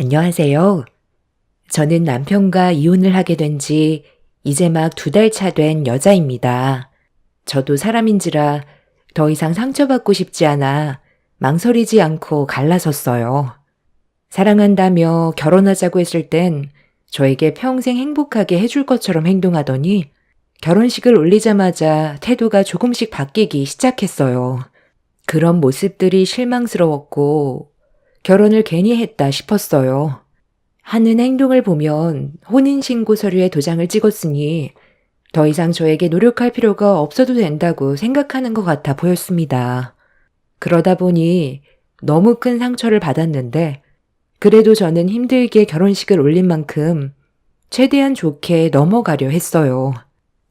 안녕하세요. 저는 남편과 이혼을 하게 된 지 이제 막 2달 차 된 여자입니다. 저도 사람인지라 더 이상 상처받고 싶지 않아 망설이지 않고 갈라섰어요. 사랑한다며 결혼하자고 했을 땐 저에게 평생 행복하게 해줄 것처럼 행동하더니 결혼식을 올리자마자 태도가 조금씩 바뀌기 시작했어요. 그런 모습들이 실망스러웠고 결혼을 괜히 했다 싶었어요. 하는 행동을 보면 혼인신고 서류에 도장을 찍었으니 더 이상 저에게 노력할 필요가 없어도 된다고 생각하는 것 같아 보였습니다. 그러다 보니 너무 큰 상처를 받았는데 그래도 저는 힘들게 결혼식을 올린 만큼 최대한 좋게 넘어가려 했어요.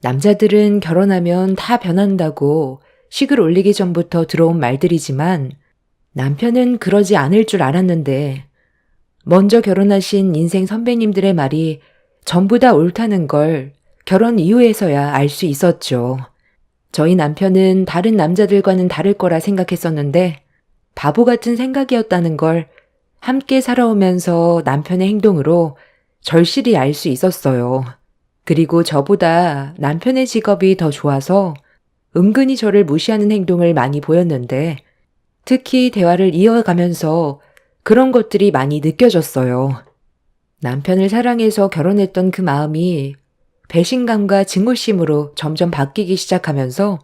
남자들은 결혼하면 다 변한다고 식을 올리기 전부터 들어온 말들이지만 남편은 그러지 않을 줄 알았는데 먼저 결혼하신 인생 선배님들의 말이 전부 다 옳다는 걸 결혼 이후에서야 알 수 있었죠. 저희 남편은 다른 남자들과는 다를 거라 생각했었는데 바보 같은 생각이었다는 걸 함께 살아오면서 남편의 행동으로 절실히 알 수 있었어요. 그리고 저보다 남편의 직업이 더 좋아서 은근히 저를 무시하는 행동을 많이 보였는데 특히 대화를 이어가면서 그런 것들이 많이 느껴졌어요. 남편을 사랑해서 결혼했던 그 마음이 배신감과 증오심으로 점점 바뀌기 시작하면서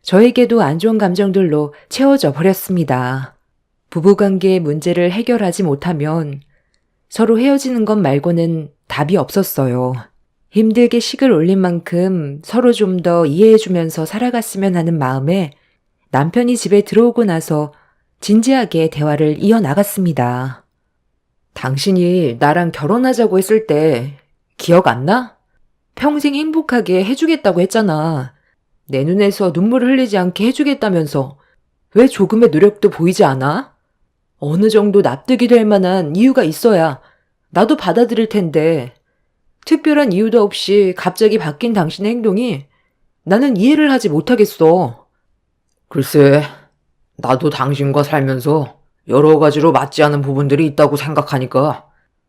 저에게도 안 좋은 감정들로 채워져 버렸습니다. 부부관계의 문제를 해결하지 못하면 서로 헤어지는 것 말고는 답이 없었어요. 힘들게 식을 올린 만큼 서로 좀 더 이해해주면서 살아갔으면 하는 마음에 남편이 집에 들어오고 나서 진지하게 대화를 이어나갔습니다. 당신이 나랑 결혼하자고 했을 때 기억 안 나? 평생 행복하게 해주겠다고 했잖아. 내 눈에서 눈물을 흘리지 않게 해주겠다면서 왜 조금의 노력도 보이지 않아? 어느 정도 납득이 될 만한 이유가 있어야 나도 받아들일 텐데 특별한 이유도 없이 갑자기 바뀐 당신의 행동이 나는 이해를 하지 못하겠어. 글쎄, 나도 당신과 살면서 여러 가지로 맞지 않은 부분들이 있다고 생각하니까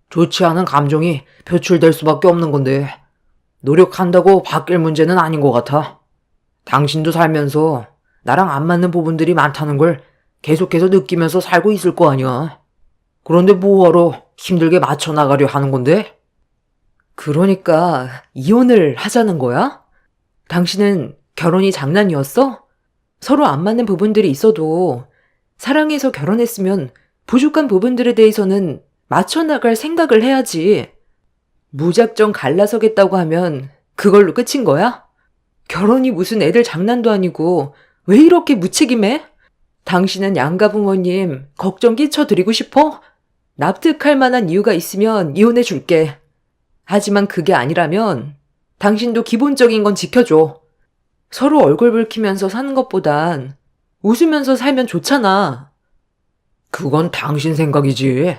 좋지 않은 감정이 표출될 수밖에 없는 건데 노력한다고 바뀔 문제는 아닌 것 같아. 당신도 살면서 나랑 안 맞는 부분들이 많다는 걸 계속해서 느끼면서 살고 있을 거 아니야. 그런데 뭐하러 힘들게 맞춰 나가려 하는 건데? 그러니까 이혼을 하자는 거야? 당신은 결혼이 장난이었어? 서로 안 맞는 부분들이 있어도 사랑해서 결혼했으면 부족한 부분들에 대해서는 맞춰 나갈 생각을 해야지. 무작정 갈라서겠다고 하면 그걸로 끝인 거야? 결혼이 무슨 애들 장난도 아니고 왜 이렇게 무책임해? 당신은 양가 부모님 걱정 끼쳐드리고 싶어? 납득할 만한 이유가 있으면 이혼해 줄게. 하지만 그게 아니라면 당신도 기본적인 건 지켜줘. 서로 얼굴 붉히면서 사는 것보단 웃으면서 살면 좋잖아. 그건 당신 생각이지.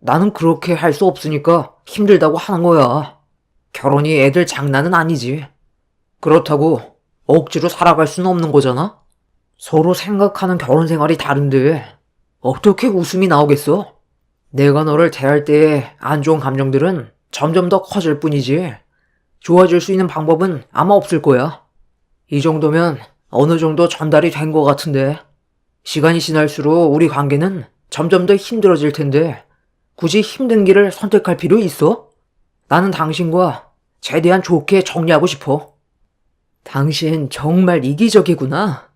나는 그렇게 할 수 없으니까 힘들다고 하는 거야. 결혼이 애들 장난은 아니지. 그렇다고 억지로 살아갈 수는 없는 거잖아? 서로 생각하는 결혼 생활이 다른데 어떻게 웃음이 나오겠어? 내가 너를 대할 때의 안 좋은 감정들은 점점 더 커질 뿐이지 좋아질 수 있는 방법은 아마 없을 거야. 이 정도면 어느 정도 전달이 된 것 같은데 시간이 지날수록 우리 관계는 점점 더 힘들어질 텐데 굳이 힘든 길을 선택할 필요 있어? 나는 당신과 최대한 좋게 정리하고 싶어. 당신 정말 이기적이구나.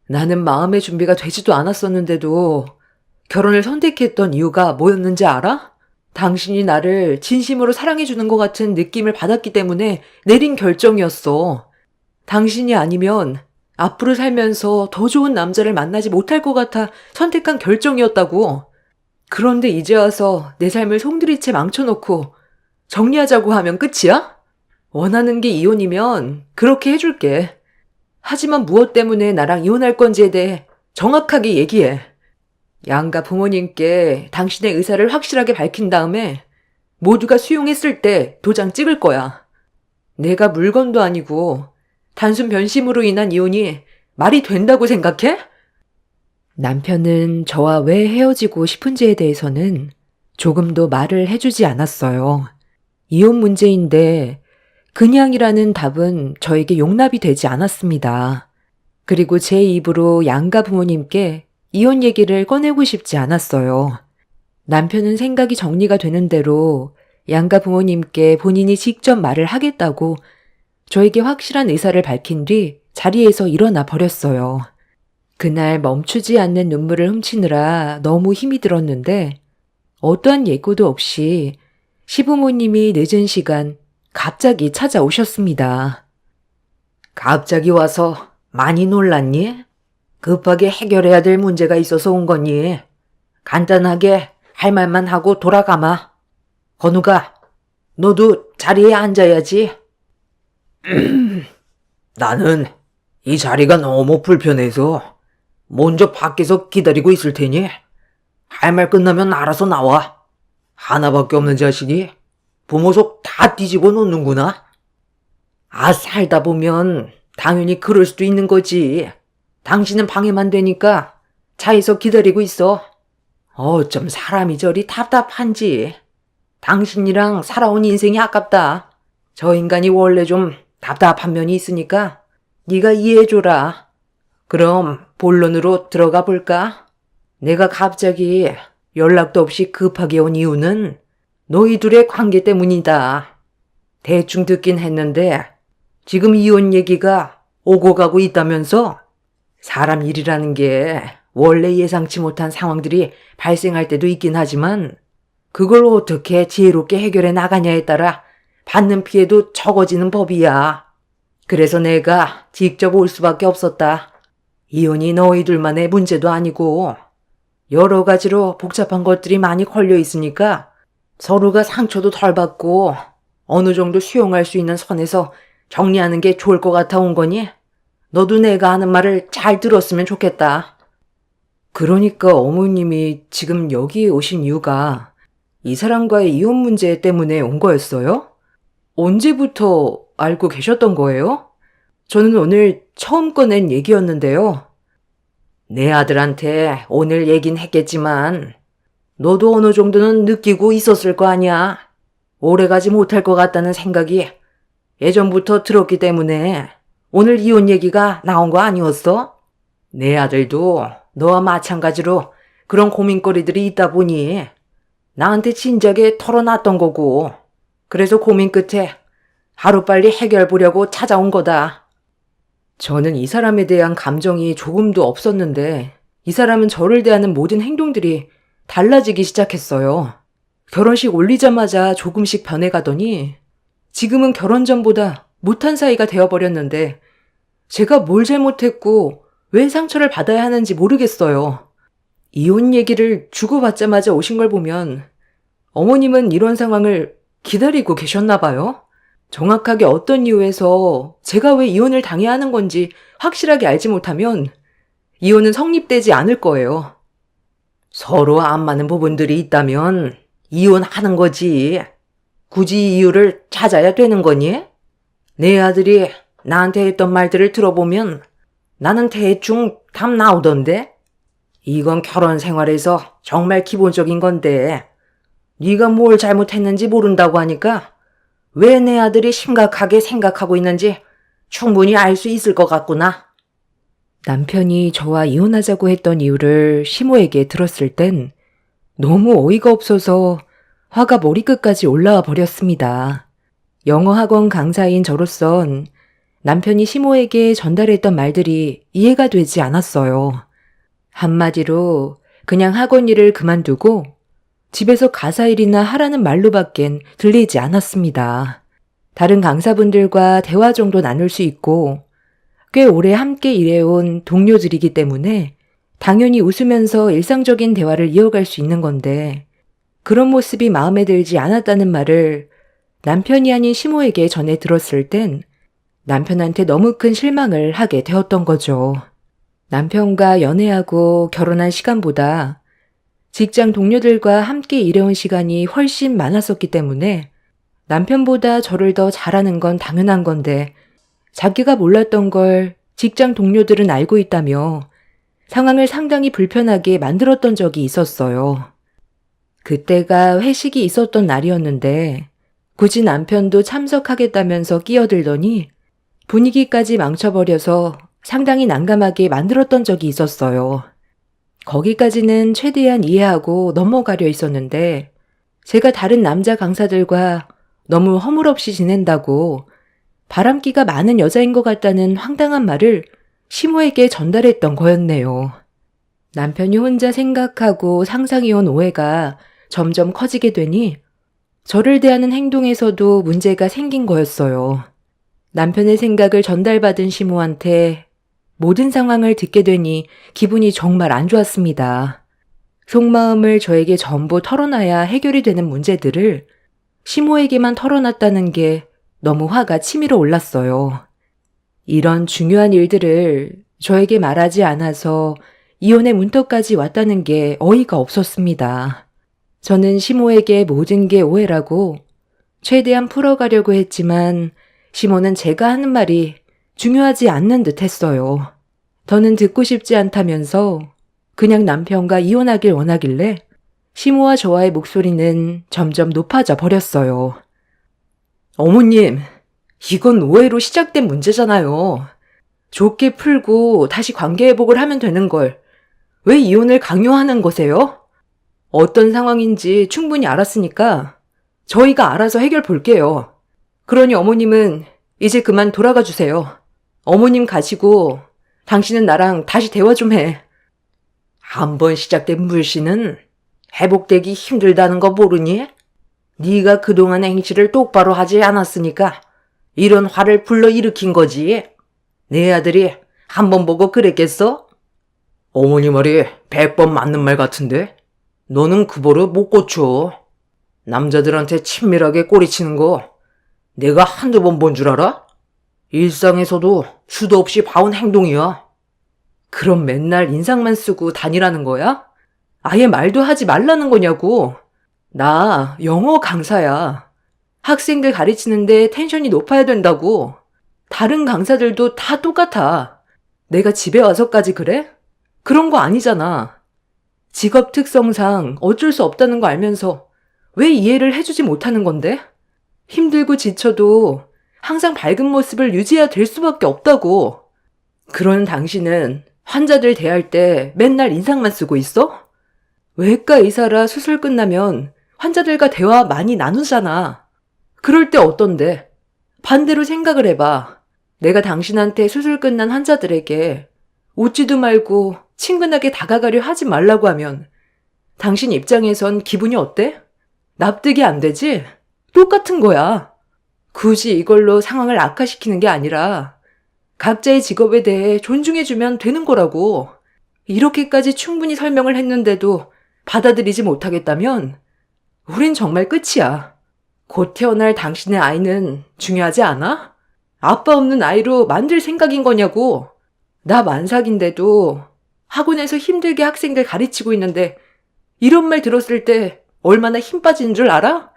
나는 마음의 준비가 되지도 않았었는데도 결혼을 선택했던 이유가 뭐였는지 알아? 당신이 나를 진심으로 사랑해주는 것 같은 느낌을 받았기 때문에 내린 결정이었어. 당신이 아니면 앞으로 살면서 더 좋은 남자를 만나지 못할 것 같아 선택한 결정이었다고. 그런데 이제 와서 내 삶을 송두리째 망쳐놓고 정리하자고 하면 끝이야? 원하는 게 이혼이면 그렇게 해줄게. 하지만 무엇 때문에 나랑 이혼할 건지에 대해 정확하게 얘기해. 양가 부모님께 당신의 의사를 확실하게 밝힌 다음에 모두가 수용했을 때 도장 찍을 거야. 내가 물건도 아니고 단순 변심으로 인한 이혼이 말이 된다고 생각해? 남편은 저와 왜 헤어지고 싶은지에 대해서는 조금도 말을 해주지 않았어요. 이혼 문제인데 그냥이라는 답은 저에게 용납이 되지 않았습니다. 그리고 제 입으로 양가 부모님께 이혼 얘기를 꺼내고 싶지 않았어요. 남편은 생각이 정리가 되는 대로 양가 부모님께 본인이 직접 말을 하겠다고 저에게 확실한 의사를 밝힌 뒤 자리에서 일어나 버렸어요. 그날 멈추지 않는 눈물을 훔치느라 너무 힘이 들었는데 어떠한 예고도 없이 시부모님이 늦은 시간 갑자기 찾아오셨습니다. 갑자기 와서 많이 놀랐니? 급하게 해결해야 될 문제가 있어서 온 거니? 간단하게 할 말만 하고 돌아가마. 건우가, 너도 자리에 앉아야지. 나는 이 자리가 너무 불편해서 먼저 밖에서 기다리고 있을 테니 할 말 끝나면 알아서 나와. 하나밖에 없는 자식이 부모 속 다 뒤집어 놓는구나. 살다 보면 당연히 그럴 수도 있는 거지. 당신은 방해만 되니까 차에서 기다리고 있어. 어쩜 사람이 저리 답답한지. 당신이랑 살아온 인생이 아깝다. 저 인간이 원래 좀 답답한 면이 있으니까 네가 이해해줘라. 그럼 본론으로 들어가 볼까? 내가 갑자기 연락도 없이 급하게 온 이유는 너희 둘의 관계 때문이다. 대충 듣긴 했는데 지금 이혼 얘기가 오고 가고 있다면서? 사람 일이라는 게 원래 예상치 못한 상황들이 발생할 때도 있긴 하지만 그걸 어떻게 지혜롭게 해결해 나가냐에 따라 받는 피해도 적어지는 법이야. 그래서 내가 직접 올 수밖에 없었다. 이혼이 너희 둘만의 문제도 아니고 여러 가지로 복잡한 것들이 많이 걸려 있으니까 서로가 상처도 덜 받고 어느 정도 수용할 수 있는 선에서 정리하는 게 좋을 것 같아 온 거니? 너도 내가 하는 말을 잘 들었으면 좋겠다. 그러니까 어머님이 지금 여기 오신 이유가 이 사람과의 이혼 문제 때문에 온 거였어요? 언제부터 알고 계셨던 거예요? 저는 오늘 처음 꺼낸 얘기였는데요. 내 아들한테 오늘 얘긴 했겠지만 너도 어느 정도는 느끼고 있었을 거 아니야. 오래가지 못할 것 같다는 생각이 예전부터 들었기 때문에 오늘 이혼 얘기가 나온 거 아니었어? 내 아들도 너와 마찬가지로 그런 고민거리들이 있다 보니 나한테 진작에 털어놨던 거고, 그래서 고민 끝에 하루빨리 해결 보려고 찾아온 거다. 저는 이 사람에 대한 감정이 조금도 없었는데 이 사람은 저를 대하는 모든 행동들이 달라지기 시작했어요. 결혼식 올리자마자 조금씩 변해가더니 지금은 결혼 전보다 못한 사이가 되어버렸는데 제가 뭘 잘못했고 왜 상처를 받아야 하는지 모르겠어요. 이혼 얘기를 주고받자마자 오신 걸 보면 어머님은 이런 상황을 기다리고 계셨나 봐요. 정확하게 어떤 이유에서 제가 왜 이혼을 당해야 하는 건지 확실하게 알지 못하면 이혼은 성립되지 않을 거예요. 서로 안 맞는 부분들이 있다면 이혼하는 거지. 굳이 이유를 찾아야 되는 거니? 내 아들이 나한테 했던 말들을 들어보면 나는 대충 답 나오던데? 이건 결혼 생활에서 정말 기본적인 건데 네가 뭘 잘못했는지 모른다고 하니까 왜 내 아들이 심각하게 생각하고 있는지 충분히 알 수 있을 것 같구나. 남편이 저와 이혼하자고 했던 이유를 시모에게 들었을 땐 너무 어이가 없어서 화가 머리끝까지 올라와 버렸습니다. 영어 학원 강사인 저로선 남편이 시모에게 전달했던 말들이 이해가 되지 않았어요. 한마디로 그냥 학원 일을 그만두고 집에서 가사 일이나 하라는 말로밖엔 들리지 않았습니다. 다른 강사분들과 대화 정도 나눌 수 있고 꽤 오래 함께 일해온 동료들이기 때문에 당연히 웃으면서 일상적인 대화를 이어갈 수 있는 건데 그런 모습이 마음에 들지 않았다는 말을 남편이 아닌 시모에게 전해 들었을 땐 남편한테 너무 큰 실망을 하게 되었던 거죠. 남편과 연애하고 결혼한 시간보다 직장 동료들과 함께 일해온 시간이 훨씬 많았었기 때문에 남편보다 저를 더 잘하는 건 당연한 건데 자기가 몰랐던 걸 직장 동료들은 알고 있다며 상황을 상당히 불편하게 만들었던 적이 있었어요. 그때가 회식이 있었던 날이었는데 굳이 남편도 참석하겠다면서 끼어들더니 분위기까지 망쳐버려서 상당히 난감하게 만들었던 적이 있었어요. 거기까지는 최대한 이해하고 넘어가려 했었는데 제가 다른 남자 강사들과 너무 허물없이 지낸다고 바람기가 많은 여자인 것 같다는 황당한 말을 시모에게 전달했던 거였네요. 남편이 혼자 생각하고 상상해온 오해가 점점 커지게 되니 저를 대하는 행동에서도 문제가 생긴 거였어요. 남편의 생각을 전달받은 시모한테 모든 상황을 듣게 되니 기분이 정말 안 좋았습니다. 속마음을 저에게 전부 털어놔야 해결이 되는 문제들을 시모에게만 털어놨다는 게 너무 화가 치밀어 올랐어요. 이런 중요한 일들을 저에게 말하지 않아서 이혼의 문턱까지 왔다는 게 어이가 없었습니다. 저는 시모에게 모든 게 오해라고 최대한 풀어가려고 했지만 시모는 제가 하는 말이 중요하지 않는 듯 했어요. 더는 듣고 싶지 않다면서 그냥 남편과 이혼하길 원하길래 시모와 저와의 목소리는 점점 높아져 버렸어요. 어머님, 이건 오해로 시작된 문제잖아요. 좋게 풀고 다시 관계 회복을 하면 되는 걸 왜 이혼을 강요하는 거세요? 어떤 상황인지 충분히 알았으니까 저희가 알아서 해결 볼게요. 그러니 어머님은 이제 그만 돌아가 주세요. 어머님 가시고 당신은 나랑 다시 대화 좀 해. 한 번 시작된 물씨는 회복되기 힘들다는 거 모르니? 네가 그동안 행실을 똑바로 하지 않았으니까 이런 화를 불러일으킨 거지. 내 아들이 한 번 보고 그랬겠어? 어머니 말이 100번 맞는 말 같은데? 너는 그 버릇 못 고쳐. 남자들한테 친밀하게 꼬리치는 거 내가 한두 번 본 줄 알아? 일상에서도 수도 없이 봐온 행동이야. 그럼 맨날 인상만 쓰고 다니라는 거야? 아예 말도 하지 말라는 거냐고. 나 영어 강사야. 학생들 가르치는데 텐션이 높아야 된다고. 다른 강사들도 다 똑같아. 내가 집에 와서까지 그래? 그런 거 아니잖아. 직업 특성상 어쩔 수 없다는 거 알면서 왜 이해를 해주지 못하는 건데? 힘들고 지쳐도 항상 밝은 모습을 유지해야 될 수밖에 없다고. 그런 당신은 환자들 대할 때 맨날 인상만 쓰고 있어? 외과 의사라 수술 끝나면 환자들과 대화 많이 나누잖아. 그럴 때 어떤데? 반대로 생각을 해봐. 내가 당신한테 수술 끝난 환자들에게 웃지도 말고 친근하게 다가가려 하지 말라고 하면 당신 입장에선 기분이 어때? 납득이 안 되지? 똑같은 거야. 굳이 이걸로 상황을 악화시키는 게 아니라 각자의 직업에 대해 존중해주면 되는 거라고. 이렇게까지 충분히 설명을 했는데도 받아들이지 못하겠다면 우린 정말 끝이야. 곧 태어날 당신의 아이는 중요하지 않아? 아빠 없는 아이로 만들 생각인 거냐고. 나 만삭인데도 학원에서 힘들게 학생들 가르치고 있는데 이런 말 들었을 때 얼마나 힘 빠지는 줄 알아?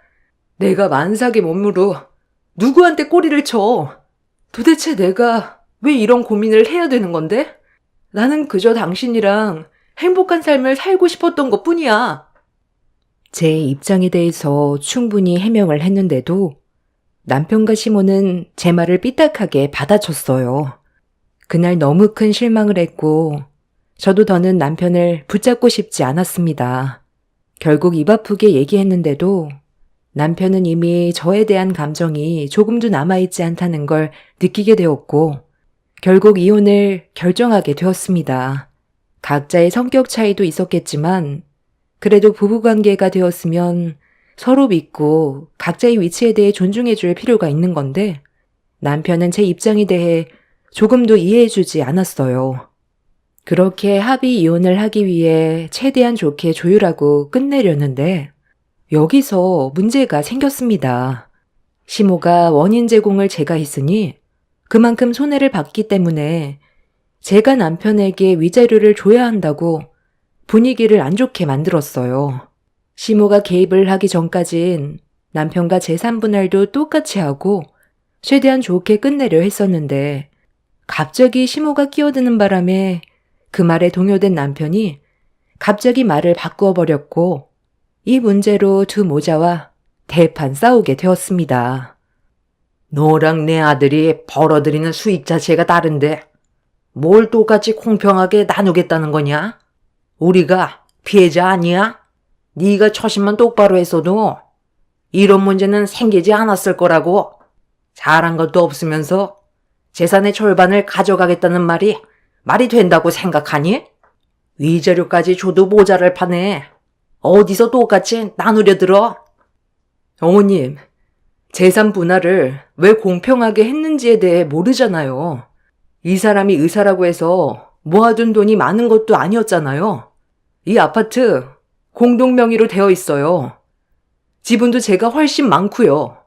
내가 만삭의 몸으로 누구한테 꼬리를 쳐. 도대체 내가 왜 이런 고민을 해야 되는 건데? 나는 그저 당신이랑 행복한 삶을 살고 싶었던 것 뿐이야. 제 입장에 대해서 충분히 해명을 했는데도 남편과 시모는 제 말을 삐딱하게 받아쳤어요. 그날 너무 큰 실망을 했고 저도 더는 남편을 붙잡고 싶지 않았습니다. 결국 입 아프게 얘기했는데도 남편은 이미 저에 대한 감정이 조금도 남아있지 않다는 걸 느끼게 되었고 결국 이혼을 결정하게 되었습니다. 각자의 성격 차이도 있었겠지만 그래도 부부관계가 되었으면 서로 믿고 각자의 위치에 대해 존중해줄 필요가 있는 건데 남편은 제 입장에 대해 조금도 이해해주지 않았어요. 그렇게 합의 이혼을 하기 위해 최대한 좋게 조율하고 끝내려는데 여기서 문제가 생겼습니다. 시모가 원인 제공을 제가 했으니 그만큼 손해를 봤기 때문에 제가 남편에게 위자료를 줘야 한다고 분위기를 안 좋게 만들었어요. 시모가 개입을 하기 전까진 남편과 재산분할도 똑같이 하고 최대한 좋게 끝내려 했었는데 갑자기 시모가 끼어드는 바람에 그 말에 동요된 남편이 갑자기 말을 바꾸어 버렸고 이 문제로 두 모자와 대판 싸우게 되었습니다. 너랑 내 아들이 벌어들이는 수입 자체가 다른데 뭘 똑같이 공평하게 나누겠다는 거냐? 우리가 피해자 아니야? 네가 처신만 똑바로 했어도 이런 문제는 생기지 않았을 거라고. 잘한 것도 없으면서 재산의 절반을 가져가겠다는 말이 된다고 생각하니? 위자료까지 줘도 모자랄 판에 어디서 똑같이 나누려 들어? 어머님, 재산 분할을 왜 공평하게 했는지에 대해 모르잖아요. 이 사람이 의사라고 해서 모아둔 돈이 많은 것도 아니었잖아요. 이 아파트 공동 명의로 되어 있어요. 지분도 제가 훨씬 많고요.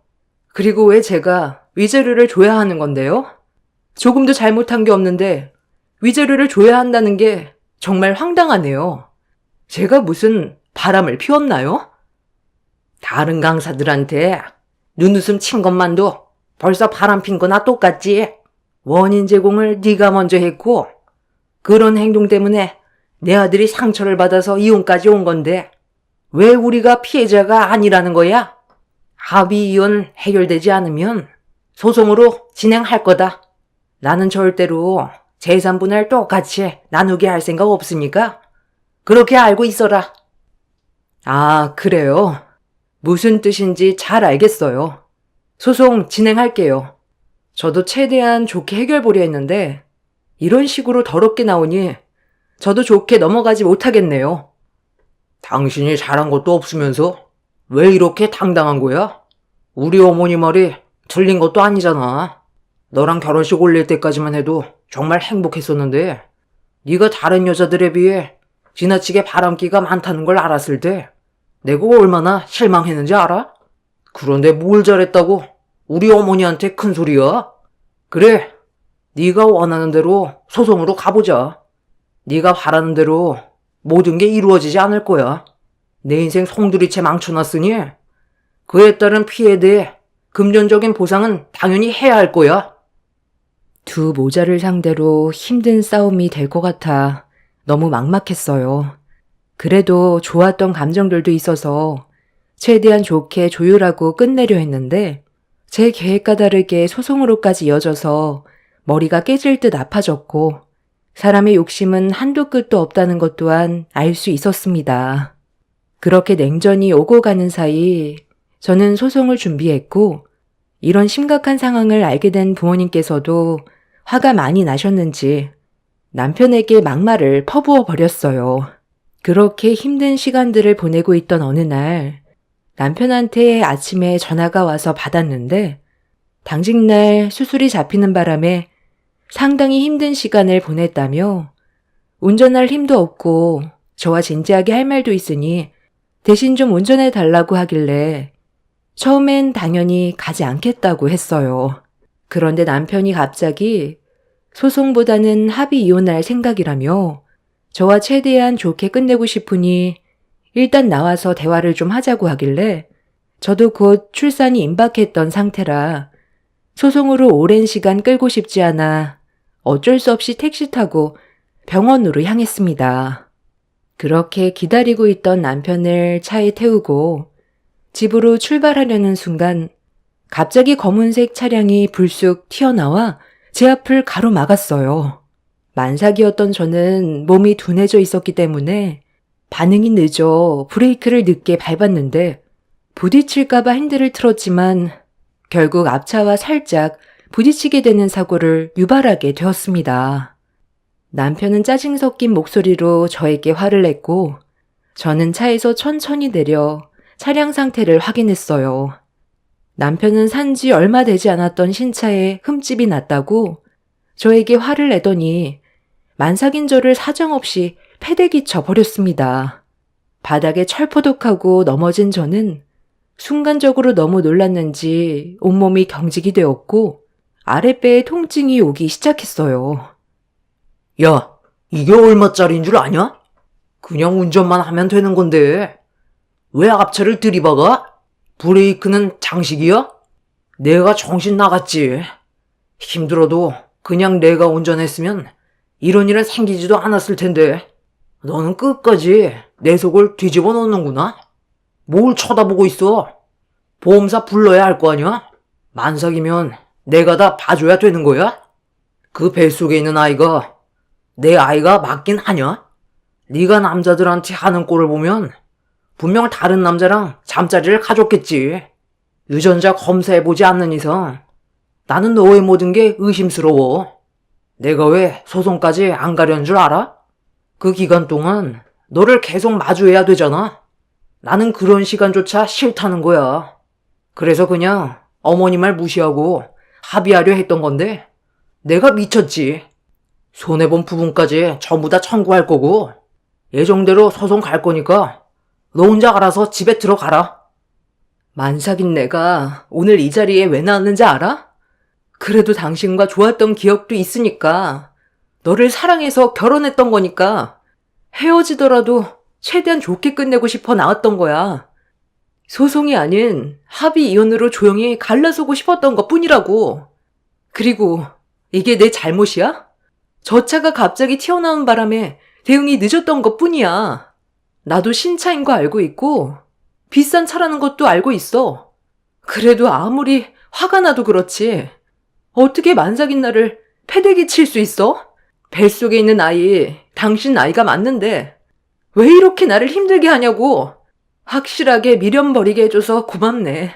그리고 왜 제가 위자료를 줘야 하는 건데요? 조금도 잘못한 게 없는데 위자료를 줘야 한다는 게 정말 황당하네요. 제가 무슨 바람을 피웠나요? 다른 강사들한테 눈웃음 친 것만도 벌써 바람핀 거나 똑같지. 원인 제공을 네가 먼저 했고 그런 행동 때문에 내 아들이 상처를 받아서 이혼까지 온 건데 왜 우리가 피해자가 아니라는 거야? 합의 이혼 해결되지 않으면 소송으로 진행할 거다. 나는 절대로 재산 분할 똑같이 나누게 할 생각 없으니까 그렇게 알고 있어라. 아, 그래요? 무슨 뜻인지 잘 알겠어요. 소송 진행할게요. 저도 최대한 좋게 해결 보려 했는데 이런 식으로 더럽게 나오니 저도 좋게 넘어가지 못하겠네요. 당신이 잘한 것도 없으면서 왜 이렇게 당당한 거야? 우리 어머니 말이 틀린 것도 아니잖아. 너랑 결혼식 올릴 때까지만 해도 정말 행복했었는데 네가 다른 여자들에 비해 지나치게 바람기가 많다는 걸 알았을 때 내가 얼마나 실망했는지 알아? 그런데 뭘 잘했다고 우리 어머니한테 큰 소리야? 그래, 네가 원하는 대로 소송으로 가보자. 네가 바라는 대로 모든 게 이루어지지 않을 거야. 내 인생 송두리째 망쳐놨으니 그에 따른 피해에 대해 금전적인 보상은 당연히 해야 할 거야. 두 모자를 상대로 힘든 싸움이 될 것 같아 너무 막막했어요. 그래도 좋았던 감정들도 있어서 최대한 좋게 조율하고 끝내려 했는데 제 계획과 다르게 소송으로까지 이어져서 머리가 깨질 듯 아파졌고 사람의 욕심은 한도 끝도 없다는 것 또한 알 수 있었습니다. 그렇게 냉전이 오고 가는 사이 저는 소송을 준비했고 이런 심각한 상황을 알게 된 부모님께서도 화가 많이 나셨는지 남편에게 막말을 퍼부어 버렸어요. 그렇게 힘든 시간들을 보내고 있던 어느 날 남편한테 아침에 전화가 와서 받았는데 당직날 수술이 잡히는 바람에 상당히 힘든 시간을 보냈다며 운전할 힘도 없고 저와 진지하게 할 말도 있으니 대신 좀 운전해 달라고 하길래 처음엔 당연히 가지 않겠다고 했어요. 그런데 남편이 갑자기 소송보다는 합의 이혼할 생각이라며 저와 최대한 좋게 끝내고 싶으니 일단 나와서 대화를 좀 하자고 하길래 저도 곧 출산이 임박했던 상태라 소송으로 오랜 시간 끌고 싶지 않아 어쩔 수 없이 택시 타고 병원으로 향했습니다. 그렇게 기다리고 있던 남편을 차에 태우고 집으로 출발하려는 순간 갑자기 검은색 차량이 불쑥 튀어나와 제 앞을 가로막았어요. 만삭이었던 저는 몸이 둔해져 있었기 때문에 반응이 늦어 브레이크를 늦게 밟았는데 부딪힐까봐 핸들을 틀었지만 결국 앞차와 살짝 부딪히게 되는 사고를 유발하게 되었습니다. 남편은 짜증 섞인 목소리로 저에게 화를 냈고 저는 차에서 천천히 내려 차량 상태를 확인했어요. 남편은 산 지 얼마 되지 않았던 신차에 흠집이 났다고 저에게 화를 내더니 만삭인 저를 사정없이 패대기 쳐버렸습니다. 바닥에 철포덕하고 넘어진 저는 순간적으로 너무 놀랐는지 온몸이 경직이 되었고 아랫배에 통증이 오기 시작했어요. 야, 이게 얼마짜리인 줄 아냐? 그냥 운전만 하면 되는 건데 왜 앞차를 들이박아? 브레이크는 장식이야? 내가 정신 나갔지. 힘들어도 그냥 내가 운전했으면 이런 일은 생기지도 않았을 텐데 너는 끝까지 내 속을 뒤집어 놓는구나. 뭘 쳐다보고 있어? 보험사 불러야 할 거 아니야? 만삭이면 내가 다 봐줘야 되는 거야? 그 뱃속에 있는 아이가 내 아이가 맞긴 하냐? 네가 남자들한테 하는 꼴을 보면 분명 다른 남자랑 잠자리를 가졌겠지. 유전자 검사해보지 않는 이상 나는 너의 모든 게 의심스러워. 내가 왜 소송까지 안 가려는 줄 알아? 그 기간 동안 너를 계속 마주해야 되잖아. 나는 그런 시간조차 싫다는 거야. 그래서 그냥 어머니 말 무시하고 합의하려 했던 건데 내가 미쳤지. 손해본 부분까지 전부 다 청구할 거고 예정대로 소송 갈 거니까 너 혼자 알아서 집에 들어가라. 만삭인 내가 오늘 이 자리에 왜 나왔는지 알아? 그래도 당신과 좋았던 기억도 있으니까, 너를 사랑해서 결혼했던 거니까 헤어지더라도 최대한 좋게 끝내고 싶어 나왔던 거야. 소송이 아닌 합의 이혼으로 조용히 갈라서고 싶었던 것 뿐이라고. 그리고 이게 내 잘못이야? 저 차가 갑자기 튀어나온 바람에 대응이 늦었던 것 뿐이야. 나도 신차인 거 알고 있고 비싼 차라는 것도 알고 있어. 그래도 아무리 화가 나도 그렇지, 어떻게 만삭인 나를 패대기 칠 수 있어? 뱃속에 있는 아이, 당신 아이가 맞는데 왜 이렇게 나를 힘들게 하냐고. 확실하게 미련 버리게 해줘서 고맙네.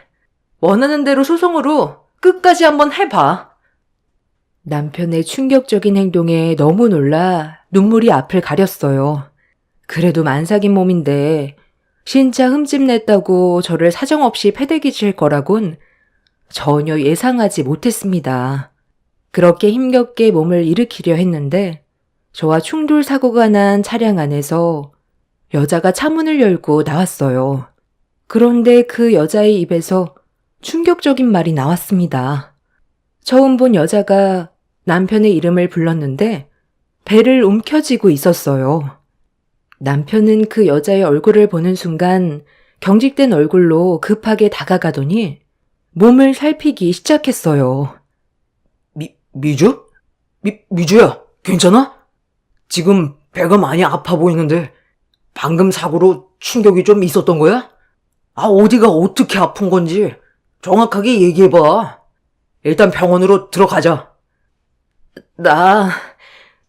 원하는 대로 소송으로 끝까지 한번 해봐. 남편의 충격적인 행동에 너무 놀라 눈물이 앞을 가렸어요. 그래도 만삭인 몸인데 신차 흠집냈다고 저를 사정없이 패대기 칠 거라곤 전혀 예상하지 못했습니다. 그렇게 힘겹게 몸을 일으키려 했는데 저와 충돌 사고가 난 차량 안에서 여자가 차문을 열고 나왔어요. 그런데 그 여자의 입에서 충격적인 말이 나왔습니다. 처음 본 여자가 남편의 이름을 불렀는데 배를 움켜쥐고 있었어요. 남편은 그 여자의 얼굴을 보는 순간 경직된 얼굴로 급하게 다가가더니 몸을 살피기 시작했어요. 미주? 미주야, 괜찮아? 지금 배가 많이 아파 보이는데 방금 사고로 충격이 좀 있었던 거야? 어디가 어떻게 아픈 건지 정확하게 얘기해봐. 일단 병원으로 들어가자. 나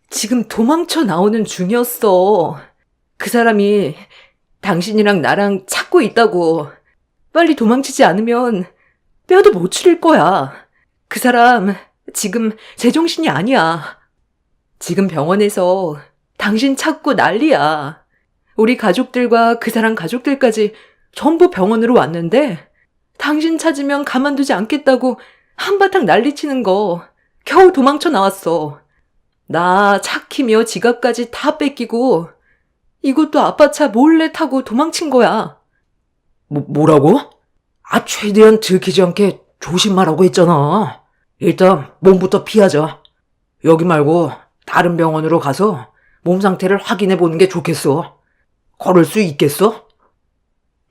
지금 도망쳐 나오는 중이었어. 그 사람이 당신이랑 나랑 찾고 있다고. 빨리 도망치지 않으면 뼈도 못 추릴 거야. 그 사람 지금 제정신이 아니야. 지금 병원에서 당신 찾고 난리야. 우리 가족들과 그 사람 가족들까지 전부 병원으로 왔는데 당신 찾으면 가만두지 않겠다고 한바탕 난리치는 거 겨우 도망쳐 나왔어. 나 차 키며 지갑까지 다 뺏기고 이것도 아빠 차 몰래 타고 도망친 거야. 뭐라고? 최대한 들키지 않게 조심하라고 했잖아. 일단 몸부터 피하자. 여기 말고 다른 병원으로 가서 몸 상태를 확인해 보는 게 좋겠어. 걸을 수 있겠어?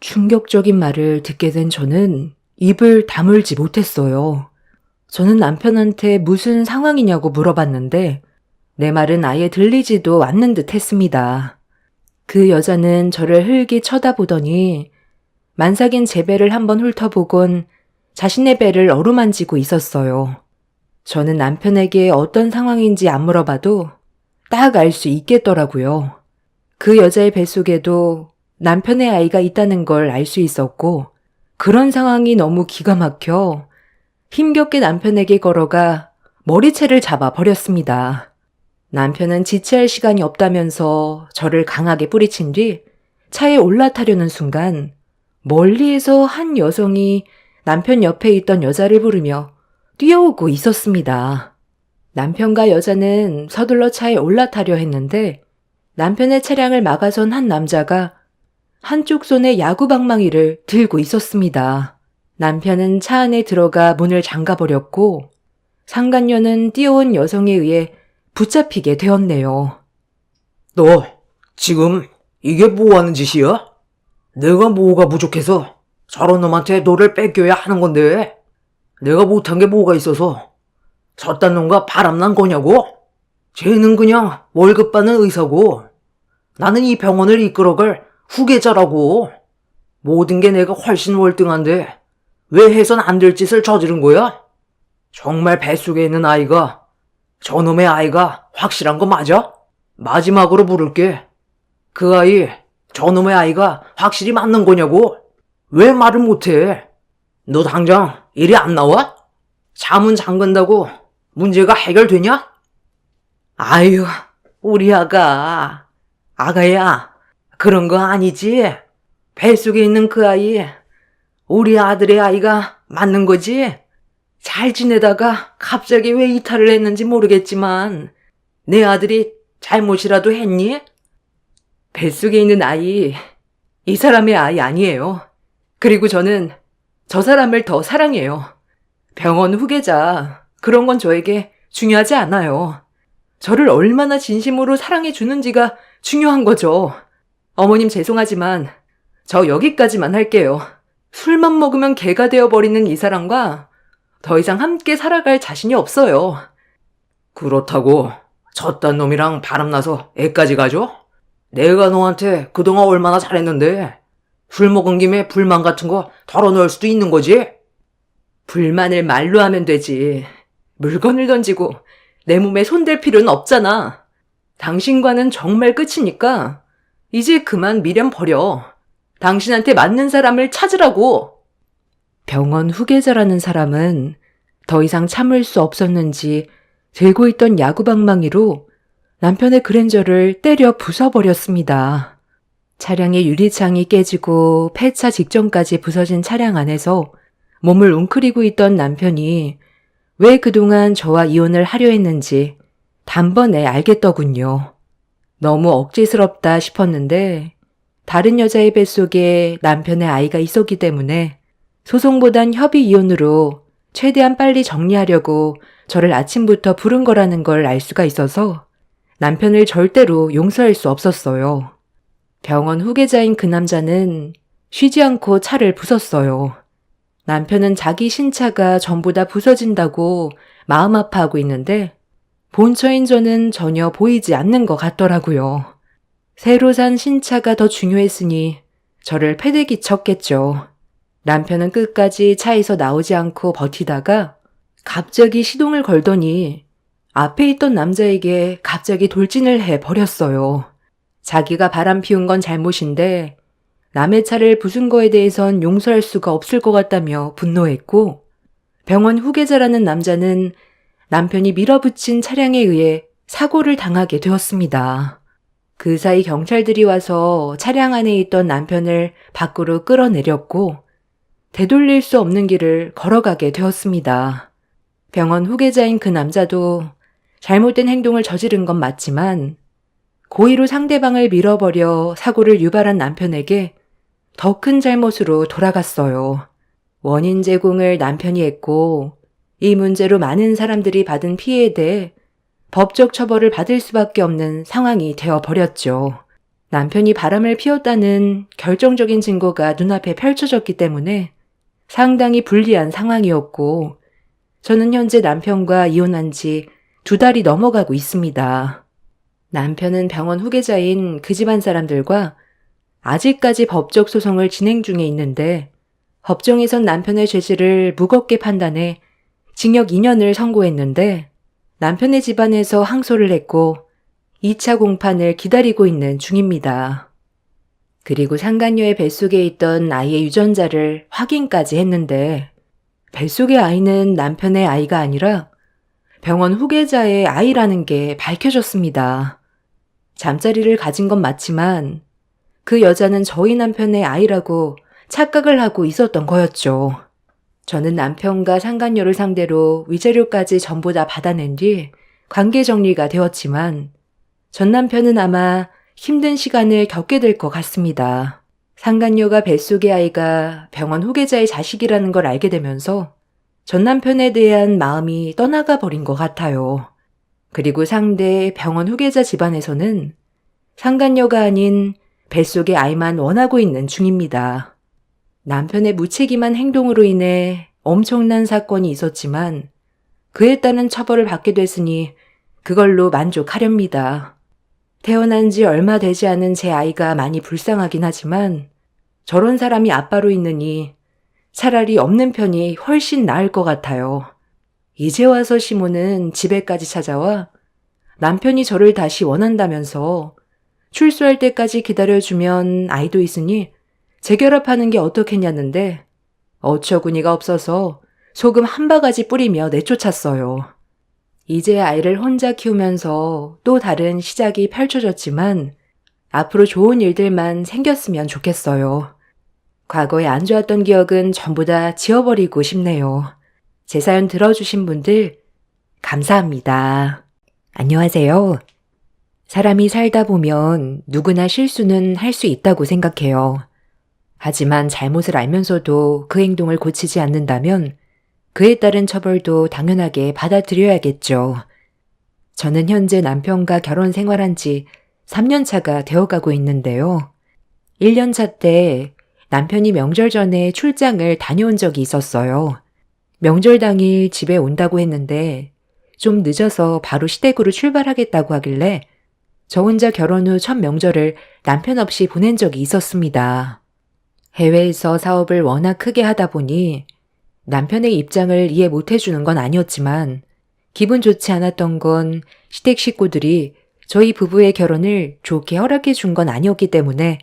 충격적인 말을 듣게 된 저는 입을 다물지 못했어요. 저는 남편한테 무슨 상황이냐고 물어봤는데 내 말은 아예 들리지도 않는 듯 했습니다. 그 여자는 저를 흘기 쳐다보더니 만삭인 제 배를 한번 훑어보곤 자신의 배를 어루만지고 있었어요. 저는 남편에게 어떤 상황인지 안 물어봐도 딱 알 수 있겠더라고요. 그 여자의 뱃속에도 남편의 아이가 있다는 걸 알 수 있었고, 그런 상황이 너무 기가 막혀 힘겹게 남편에게 걸어가 머리채를 잡아 버렸습니다. 남편은 지체할 시간이 없다면서 저를 강하게 뿌리친 뒤 차에 올라타려는 순간 멀리에서 한 여성이 남편 옆에 있던 여자를 부르며 뛰어오고 있었습니다. 남편과 여자는 서둘러 차에 올라타려 했는데 남편의 차량을 막아선 한 남자가 한쪽 손에 야구방망이를 들고 있었습니다. 남편은 차 안에 들어가 문을 잠가버렸고 상간녀는 뛰어온 여성에 의해 붙잡히게 되었네요. 너 지금 이게 뭐 하는 짓이야? 내가 뭐가 부족해서 저런 놈한테 너를 뺏겨야 하는 건데 내가 못한 게 뭐가 있어서 저딴 놈과 바람난 거냐고? 쟤는 그냥 월급 받는 의사고 나는 이 병원을 이끌어갈 후계자라고. 모든 게 내가 훨씬 월등한데 왜 해선 안 될 짓을 저지른 거야? 정말 뱃속에 있는 아이가, 저놈의 아이가 확실한 거 맞아? 마지막으로 물을게. 그 아이, 저놈의 아이가 확실히 맞는 거냐고? 왜 말을 못해? 너 당장 일이 안 나와? 자문 잠근다고 문제가 해결되냐? 아유, 우리 아가야, 그런 거 아니지? 뱃속에 있는 그 아이, 우리 아들의 아이가 맞는 거지? 잘 지내다가 갑자기 왜 이탈을 했는지 모르겠지만 내 아들이 잘못이라도 했니? 뱃속에 있는 아이, 이 사람의 아이 아니에요. 그리고 저는 저 사람을 더 사랑해요. 병원 후계자, 그런 건 저에게 중요하지 않아요. 저를 얼마나 진심으로 사랑해 주는지가 중요한 거죠. 어머님 죄송하지만 저 여기까지만 할게요. 술만 먹으면 개가 되어버리는 이 사람과 더 이상 함께 살아갈 자신이 없어요. 그렇다고 저딴 놈이랑 바람나서 애까지 가죠? 내가 너한테 그동안 얼마나 잘했는데 술 먹은 김에 불만 같은 거 털어놓을 수도 있는 거지? 불만을 말로 하면 되지. 물건을 던지고 내 몸에 손댈 필요는 없잖아. 당신과는 정말 끝이니까 이제 그만 미련 버려. 당신한테 맞는 사람을 찾으라고. 병원 후계자라는 사람은 더 이상 참을 수 없었는지 들고 있던 야구방망이로 남편의 그랜저를 때려 부숴버렸습니다. 차량의 유리창이 깨지고 폐차 직전까지 부서진 차량 안에서 몸을 웅크리고 있던 남편이 왜 그동안 저와 이혼을 하려 했는지 단번에 알겠더군요. 너무 억지스럽다 싶었는데 다른 여자의 뱃속에 남편의 아이가 있었기 때문에 소송보단 협의 이혼으로 최대한 빨리 정리하려고 저를 아침부터 부른 거라는 걸 알 수가 있어서 남편을 절대로 용서할 수 없었어요. 병원 후계자인 그 남자는 쉬지 않고 차를 부쉈어요. 남편은 자기 신차가 전부 다 부서진다고 마음 아파하고 있는데 본처인 저는 전혀 보이지 않는 것 같더라고요. 새로 산 신차가 더 중요했으니 저를 패대기 쳤겠죠. 남편은 끝까지 차에서 나오지 않고 버티다가 갑자기 시동을 걸더니 앞에 있던 남자에게 갑자기 돌진을 해버렸어요. 자기가 바람 피운 건 잘못인데 남의 차를 부순 거에 대해선 용서할 수가 없을 것 같다며 분노했고 병원 후계자라는 남자는 남편이 밀어붙인 차량에 의해 사고를 당하게 되었습니다. 그 사이 경찰들이 와서 차량 안에 있던 남편을 밖으로 끌어내렸고 되돌릴 수 없는 길을 걸어가게 되었습니다. 병원 후계자인 그 남자도 잘못된 행동을 저지른 건 맞지만 고의로 상대방을 밀어버려 사고를 유발한 남편에게 더 큰 잘못으로 돌아갔어요. 원인 제공을 남편이 했고 이 문제로 많은 사람들이 받은 피해에 대해 법적 처벌을 받을 수밖에 없는 상황이 되어버렸죠. 남편이 바람을 피웠다는 결정적인 증거가 눈앞에 펼쳐졌기 때문에 상당히 불리한 상황이었고 저는 현재 남편과 이혼한 지 2달이 넘어가고 있습니다. 남편은 병원 후계자인 그 집안 사람들과 아직까지 법적 소송을 진행 중에 있는데 법정에선 남편의 죄질을 무겁게 판단해 징역 2년을 선고했는데 남편의 집안에서 항소를 했고 2차 공판을 기다리고 있는 중입니다. 그리고 상간녀의 뱃속에 있던 아이의 유전자를 확인까지 했는데 뱃속의 아이는 남편의 아이가 아니라 병원 후계자의 아이라는 게 밝혀졌습니다. 잠자리를 가진 건 맞지만 그 여자는 저희 남편의 아이라고 착각을 하고 있었던 거였죠. 저는 남편과 상간녀를 상대로 위자료까지 전부 다 받아낸 뒤 관계 정리가 되었지만 전 남편은 아마 힘든 시간을 겪게 될 것 같습니다. 상간녀가 뱃속의 아이가 병원 후계자의 자식이라는 걸 알게 되면서 전 남편에 대한 마음이 떠나가 버린 것 같아요. 그리고 상대 병원 후계자 집안에서는 상간녀가 아닌 뱃속의 아이만 원하고 있는 중입니다. 남편의 무책임한 행동으로 인해 엄청난 사건이 있었지만 그에 따른 처벌을 받게 됐으니 그걸로 만족하렵니다. 태어난 지 얼마 되지 않은 제 아이가 많이 불쌍하긴 하지만 저런 사람이 아빠로 있느니 차라리 없는 편이 훨씬 나을 것 같아요. 이제 와서 시모는 집에까지 찾아와 남편이 저를 다시 원한다면서 출소할 때까지 기다려주면 아이도 있으니 재결합하는 게 어떻겠냐는데 어처구니가 없어서 소금 한 바가지 뿌리며 내쫓았어요. 이제 아이를 혼자 키우면서 또 다른 시작이 펼쳐졌지만 앞으로 좋은 일들만 생겼으면 좋겠어요. 과거에 안 좋았던 기억은 전부 다 지워버리고 싶네요. 제 사연 들어주신 분들 감사합니다. 안녕하세요. 사람이 살다 보면 누구나 실수는 할 수 있다고 생각해요. 하지만 잘못을 알면서도 그 행동을 고치지 않는다면 그에 따른 처벌도 당연하게 받아들여야겠죠. 저는 현재 남편과 결혼 생활한 지 3년 차가 되어가고 있는데요. 1년 차 때 남편이 명절 전에 출장을 다녀온 적이 있었어요. 명절 당일 집에 온다고 했는데 좀 늦어서 바로 시댁으로 출발하겠다고 하길래 저 혼자 결혼 후 첫 명절을 남편 없이 보낸 적이 있었습니다. 해외에서 사업을 워낙 크게 하다 보니 남편의 입장을 이해 못 해주는 건 아니었지만 기분 좋지 않았던 건 시댁 식구들이 저희 부부의 결혼을 좋게 허락해 준 건 아니었기 때문에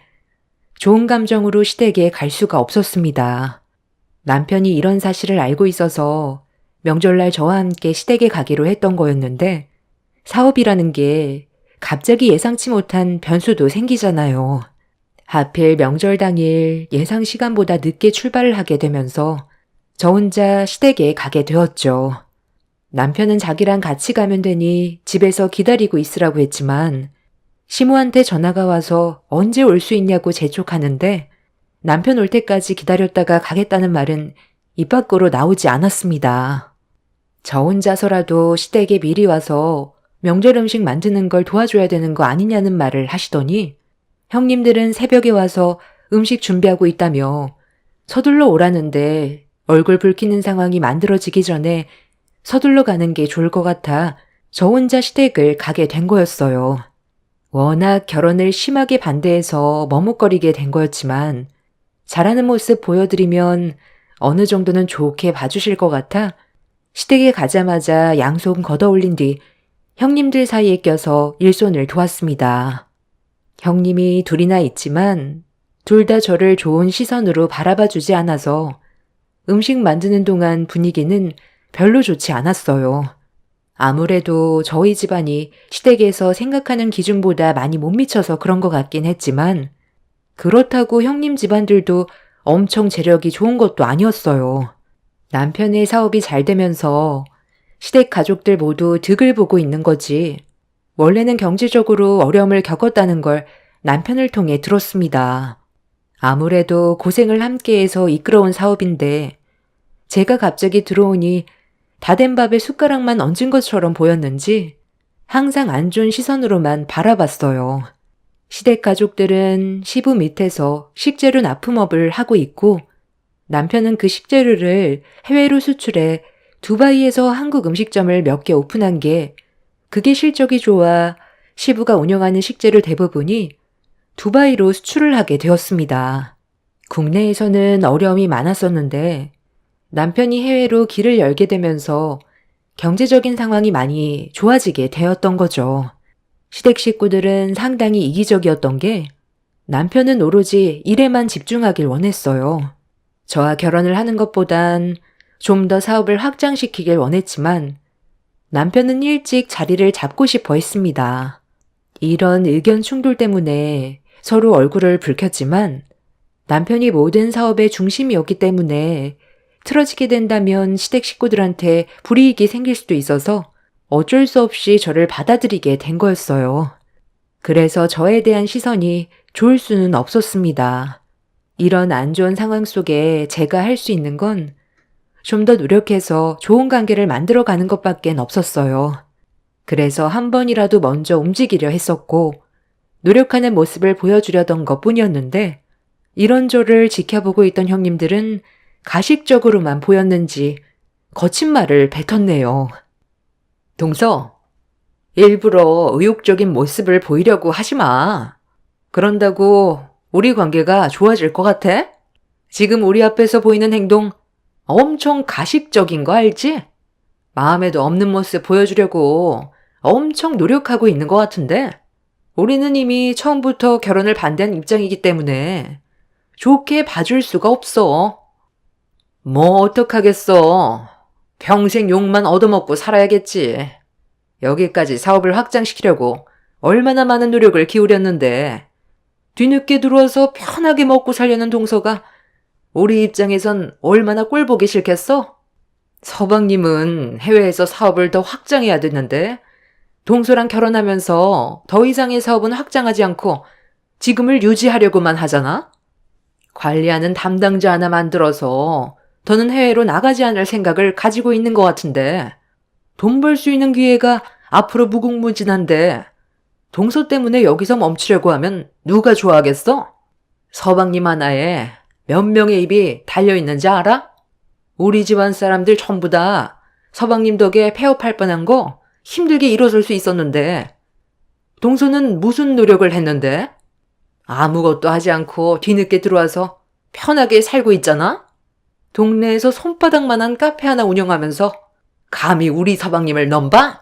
좋은 감정으로 시댁에 갈 수가 없었습니다. 남편이 이런 사실을 알고 있어서 명절날 저와 함께 시댁에 가기로 했던 거였는데 사업이라는 게 갑자기 예상치 못한 변수도 생기잖아요. 하필 명절 당일 예상 시간보다 늦게 출발을 하게 되면서 저 혼자 시댁에 가게 되었죠. 남편은 자기랑 같이 가면 되니 집에서 기다리고 있으라고 했지만 시모한테 전화가 와서 언제 올 수 있냐고 재촉하는데 남편 올 때까지 기다렸다가 가겠다는 말은 입 밖으로 나오지 않았습니다. 저 혼자서라도 시댁에 미리 와서 명절 음식 만드는 걸 도와줘야 되는 거 아니냐는 말을 하시더니 형님들은 새벽에 와서 음식 준비하고 있다며 서둘러 오라는데 얼굴 붉히는 상황이 만들어지기 전에 서둘러 가는 게 좋을 것 같아 저 혼자 시댁을 가게 된 거였어요. 워낙 결혼을 심하게 반대해서 머뭇거리게 된 거였지만 잘하는 모습 보여드리면 어느 정도는 좋게 봐주실 것 같아 시댁에 가자마자 양손 걷어올린 뒤 형님들 사이에 껴서 일손을 도왔습니다. 형님이 둘이나 있지만 둘 다 저를 좋은 시선으로 바라봐 주지 않아서 음식 만드는 동안 분위기는 별로 좋지 않았어요. 아무래도 저희 집안이 시댁에서 생각하는 기준보다 많이 못 미쳐서 그런 것 같긴 했지만 그렇다고 형님 집안들도 엄청 재력이 좋은 것도 아니었어요. 남편의 사업이 잘 되면서 시댁 가족들 모두 득을 보고 있는 거지. 원래는 경제적으로 어려움을 겪었다는 걸 남편을 통해 들었습니다. 아무래도 고생을 함께해서 이끌어온 사업인데 제가 갑자기 들어오니 다 된 밥에 숟가락만 얹은 것처럼 보였는지 항상 안 좋은 시선으로만 바라봤어요. 시댁 가족들은 시부 밑에서 식재료 납품업을 하고 있고 남편은 그 식재료를 해외로 수출해 두바이에서 한국 음식점을 몇 개 오픈한 게 그게 실적이 좋아 시부가 운영하는 식재료 대부분이 두바이로 수출을 하게 되었습니다. 국내에서는 어려움이 많았었는데 남편이 해외로 길을 열게 되면서 경제적인 상황이 많이 좋아지게 되었던 거죠. 시댁 식구들은 상당히 이기적이었던 게 남편은 오로지 일에만 집중하길 원했어요. 저와 결혼을 하는 것보단 좀 더 사업을 확장시키길 원했지만 남편은 일찍 자리를 잡고 싶어 했습니다. 이런 의견 충돌 때문에 서로 얼굴을 붉혔지만 남편이 모든 사업의 중심이었기 때문에 틀어지게 된다면 시댁 식구들한테 불이익이 생길 수도 있어서 어쩔 수 없이 저를 받아들이게 된 거였어요. 그래서 저에 대한 시선이 좋을 수는 없었습니다. 이런 안 좋은 상황 속에 제가 할 수 있는 건 좀 더 노력해서 좋은 관계를 만들어가는 것밖엔 없었어요. 그래서 한 번이라도 먼저 움직이려 했었고 노력하는 모습을 보여주려던 것뿐이었는데 이런 저를 지켜보고 있던 형님들은 가식적으로만 보였는지 거친 말을 뱉었네요. 동서, 일부러 의욕적인 모습을 보이려고 하지 마. 그런다고 우리 관계가 좋아질 것 같아? 지금 우리 앞에서 보이는 행동 엄청 가식적인 거 알지? 마음에도 없는 모습 보여주려고 엄청 노력하고 있는 것 같은데 우리는 이미 처음부터 결혼을 반대한 입장이기 때문에 좋게 봐줄 수가 없어. 뭐 어떡하겠어. 평생 욕만 얻어먹고 살아야겠지. 여기까지 사업을 확장시키려고 얼마나 많은 노력을 기울였는데 뒤늦게 들어와서 편하게 먹고 살려는 동서가 우리 입장에선 얼마나 꼴보기 싫겠어? 서방님은 해외에서 사업을 더 확장해야 되는데 동서랑 결혼하면서 더 이상의 사업은 확장하지 않고 지금을 유지하려고만 하잖아? 관리하는 담당자 하나 만들어서 더는 해외로 나가지 않을 생각을 가지고 있는 것 같은데 돈 벌 수 있는 기회가 앞으로 무궁무진한데 동서 때문에 여기서 멈추려고 하면 누가 좋아하겠어? 서방님 하나에 몇 명의 입이 달려있는지 알아? 우리 집안 사람들 전부 다 서방님 덕에 폐업할 뻔한 거 힘들게 일어설 수 있었는데 동서는 무슨 노력을 했는데? 아무것도 하지 않고 뒤늦게 들어와서 편하게 살고 있잖아? 동네에서 손바닥만한 카페 하나 운영하면서 감히 우리 서방님을 넘봐?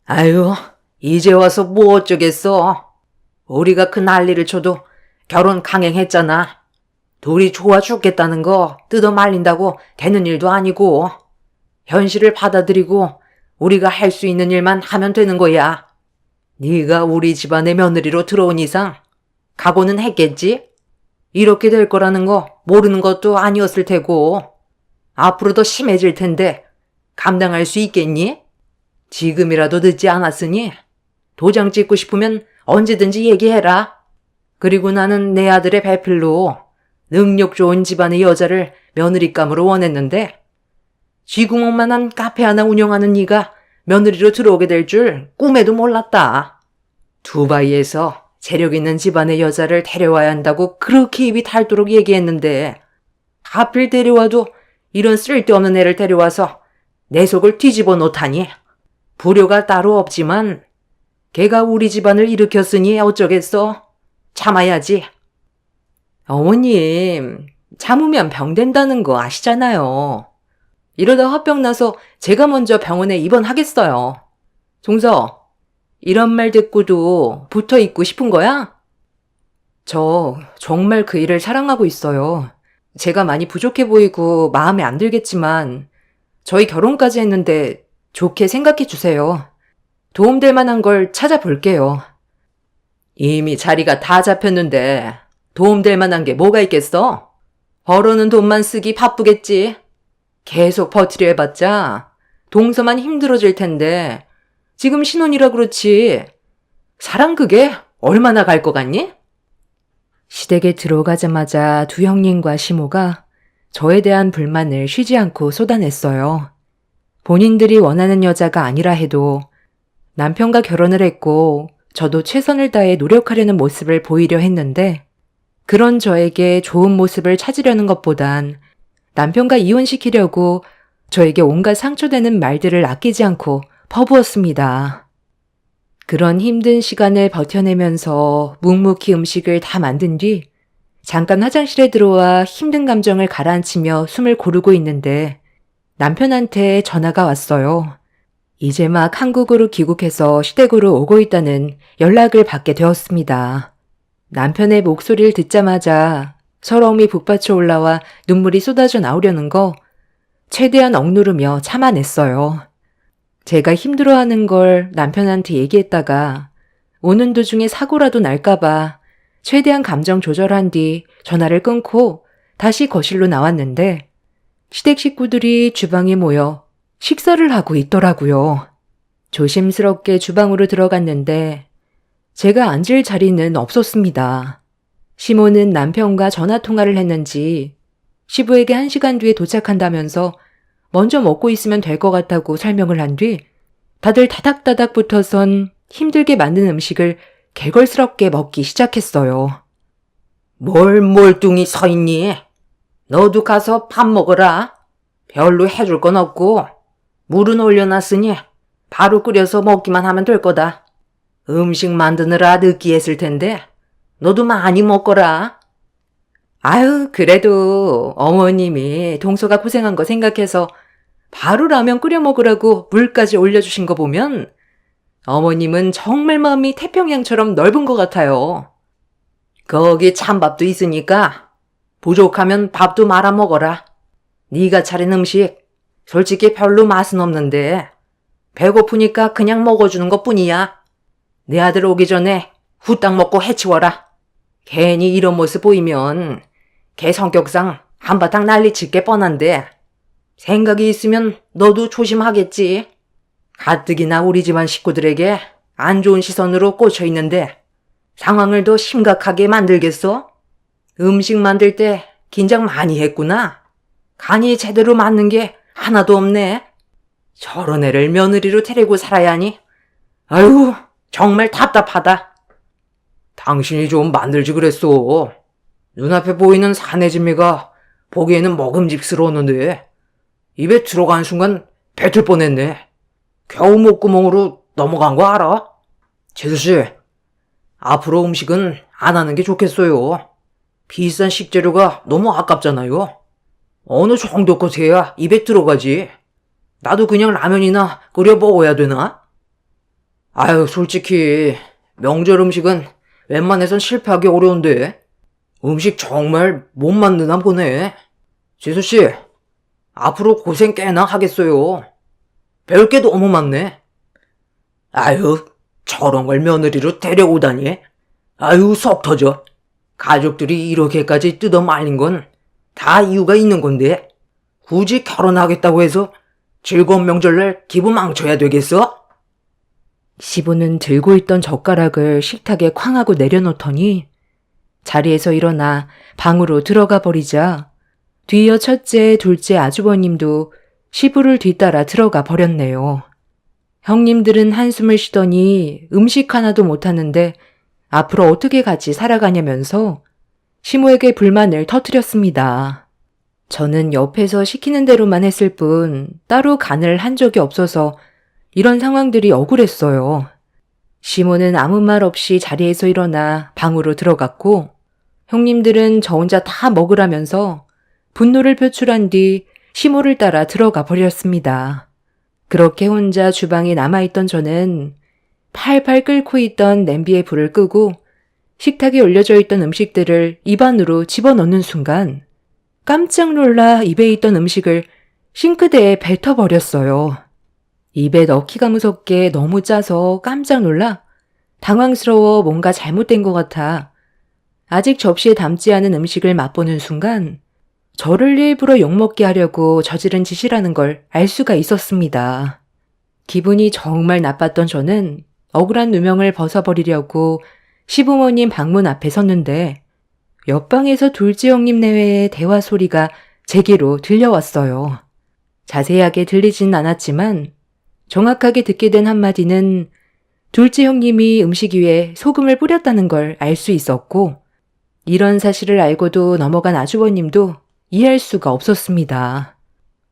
아유, 이제 와서 뭐 어쩌겠어. 우리가 그 난리를 쳐도 결혼 강행했잖아. 둘이 좋아 죽겠다는 거 뜯어 말린다고 되는 일도 아니고 현실을 받아들이고 우리가 할 수 있는 일만 하면 되는 거야. 네가 우리 집안의 며느리로 들어온 이상 각오는 했겠지? 이렇게 될 거라는 거 모르는 것도 아니었을 테고 앞으로 더 심해질 텐데 감당할 수 있겠니? 지금이라도 늦지 않았으니 도장 찍고 싶으면 언제든지 얘기해라. 그리고 나는 내 아들의 배필로 능력 좋은 집안의 여자를 며느리감으로 원했는데 쥐구멍만한 카페 하나 운영하는 네가 며느리로 들어오게 될 줄 꿈에도 몰랐다. 두바이에서 재력 있는 집안의 여자를 데려와야 한다고 그렇게 입이 닳도록 얘기했는데 하필 데려와도 이런 쓸데없는 애를 데려와서 내 속을 뒤집어 놓다니. 불효가 따로 없지만 걔가 우리 집안을 일으켰으니 어쩌겠어. 참아야지. 어머님, 참으면 병 된다는 거 아시잖아요. 이러다 화병 나서 제가 먼저 병원에 입원하겠어요. 종서, 이런 말 듣고도 붙어 있고 싶은 거야? 저 정말 그 일을 사랑하고 있어요. 제가 많이 부족해 보이고 마음에 안 들겠지만 저희 결혼까지 했는데 좋게 생각해 주세요. 도움될 만한 걸 찾아볼게요. 이미 자리가 다 잡혔는데 도움될 만한 게 뭐가 있겠어? 벌어는 돈만 쓰기 바쁘겠지. 계속 버티려 해봤자 동서만 힘들어질 텐데 지금 신혼이라 그렇지. 사랑 그게 얼마나 갈 것 같니? 시댁에 들어가자마자 두 형님과 시모가 저에 대한 불만을 쉬지 않고 쏟아냈어요. 본인들이 원하는 여자가 아니라 해도 남편과 결혼을 했고 저도 최선을 다해 노력하려는 모습을 보이려 했는데 그런 저에게 좋은 모습을 찾으려는 것보단 남편과 이혼시키려고 저에게 온갖 상처되는 말들을 아끼지 않고 퍼부었습니다. 그런 힘든 시간을 버텨내면서 묵묵히 음식을 다 만든 뒤 잠깐 화장실에 들어와 힘든 감정을 가라앉히며 숨을 고르고 있는데 남편한테 전화가 왔어요. 이제 막 한국으로 귀국해서 시댁으로 오고 있다는 연락을 받게 되었습니다. 남편의 목소리를 듣자마자 서러움이 북받쳐 올라와 눈물이 쏟아져 나오려는 거 최대한 억누르며 참아냈어요. 제가 힘들어하는 걸 남편한테 얘기했다가 오는 도중에 사고라도 날까봐 최대한 감정 조절한 뒤 전화를 끊고 다시 거실로 나왔는데 시댁 식구들이 주방에 모여 식사를 하고 있더라고요. 조심스럽게 주방으로 들어갔는데 제가 앉을 자리는 없었습니다. 시모는 남편과 전화통화를 했는지 시부에게 1시간 뒤에 도착한다면서 먼저 먹고 있으면 될 것 같다고 설명을 한 뒤 다들 다닥다닥 붙어선 힘들게 만든 음식을 개걸스럽게 먹기 시작했어요. 뭘 몰뚱이 서 있니? 너도 가서 밥 먹어라. 별로 해줄 건 없고 물은 올려놨으니 바로 끓여서 먹기만 하면 될 거다. 음식 만드느라 느끼했을 텐데 너도 많이 먹거라. 아유, 그래도 어머님이 동서가 고생한 거 생각해서 바로 라면 끓여 먹으라고 물까지 올려주신 거 보면 어머님은 정말 마음이 태평양처럼 넓은 것 같아요. 거기 찬밥도 있으니까 부족하면 밥도 말아 먹어라. 네가 차린 음식 솔직히 별로 맛은 없는데 배고프니까 그냥 먹어주는 것뿐이야. 내 아들 오기 전에 후딱 먹고 해치워라. 괜히 이런 모습 보이면 걔 성격상 한바탕 난리칠 게 뻔한데 생각이 있으면 너도 조심하겠지. 가뜩이나 우리 집안 식구들에게 안 좋은 시선으로 꽂혀 있는데 상황을 더 심각하게 만들겠어? 음식 만들 때 긴장 많이 했구나. 간이 제대로 맞는 게 하나도 없네. 저런 애를 며느리로 데리고 살아야 하니? 아유, 정말 답답하다. 당신이 좀 만들지 그랬어. 눈앞에 보이는 사내진미가 보기에는 먹음직스러웠는데 입에 들어간 순간 뱉을 뻔했네. 겨우 목구멍으로 넘어간 거 알아? 재수씨, 앞으로 음식은 안 하는 게 좋겠어요. 비싼 식재료가 너무 아깝잖아요. 어느 정도 것해야 입에 들어가지. 나도 그냥 라면이나 끓여 먹어야 되나? 아유, 솔직히 명절 음식은 웬만해선 실패하기 어려운데 음식 정말 못 만드나 보네. 재수씨, 앞으로 고생 꽤나 하겠어요. 배울 게 너무 많네. 아유, 저런 걸 며느리로 데려오다니. 아유, 속 터져. 가족들이 이렇게까지 뜯어 말린 건 다 이유가 있는 건데 굳이 결혼하겠다고 해서 즐거운 명절날 기분 망쳐야 되겠어? 시부는 들고 있던 젓가락을 식탁에 쾅 하고 내려놓더니 자리에서 일어나 방으로 들어가 버리자 뒤이어 첫째, 둘째 아주버님도 시부를 뒤따라 들어가 버렸네요. 형님들은 한숨을 쉬더니 음식 하나도 못하는데 앞으로 어떻게 같이 살아가냐면서 시모에게 불만을 터뜨렸습니다. 저는 옆에서 시키는 대로만 했을 뿐 따로 간을 한 적이 없어서 이런 상황들이 억울했어요. 시모는 아무 말 없이 자리에서 일어나 방으로 들어갔고 형님들은 저 혼자 다 먹으라면서 분노를 표출한 뒤 시모를 따라 들어가 버렸습니다. 그렇게 혼자 주방에 남아있던 저는 팔팔 끓고 있던 냄비에 불을 끄고 식탁에 올려져 있던 음식들을 입안으로 집어넣는 순간 깜짝 놀라 입에 있던 음식을 싱크대에 뱉어버렸어요. 입에 넣기가 무섭게 너무 짜서 깜짝 놀라 당황스러워 뭔가 잘못된 것 같아 아직 접시에 담지 않은 음식을 맛보는 순간 저를 일부러 욕먹게 하려고 저지른 짓이라는 걸 알 수가 있었습니다. 기분이 정말 나빴던 저는 억울한 누명을 벗어버리려고 시부모님 방문 앞에 섰는데 옆방에서 둘째 형님 내외의 대화 소리가 제게로 들려왔어요. 자세하게 들리진 않았지만 정확하게 듣게 된 한마디는 둘째 형님이 음식 위에 소금을 뿌렸다는 걸 알 수 있었고 이런 사실을 알고도 넘어간 아주버님도 이해할 수가 없었습니다.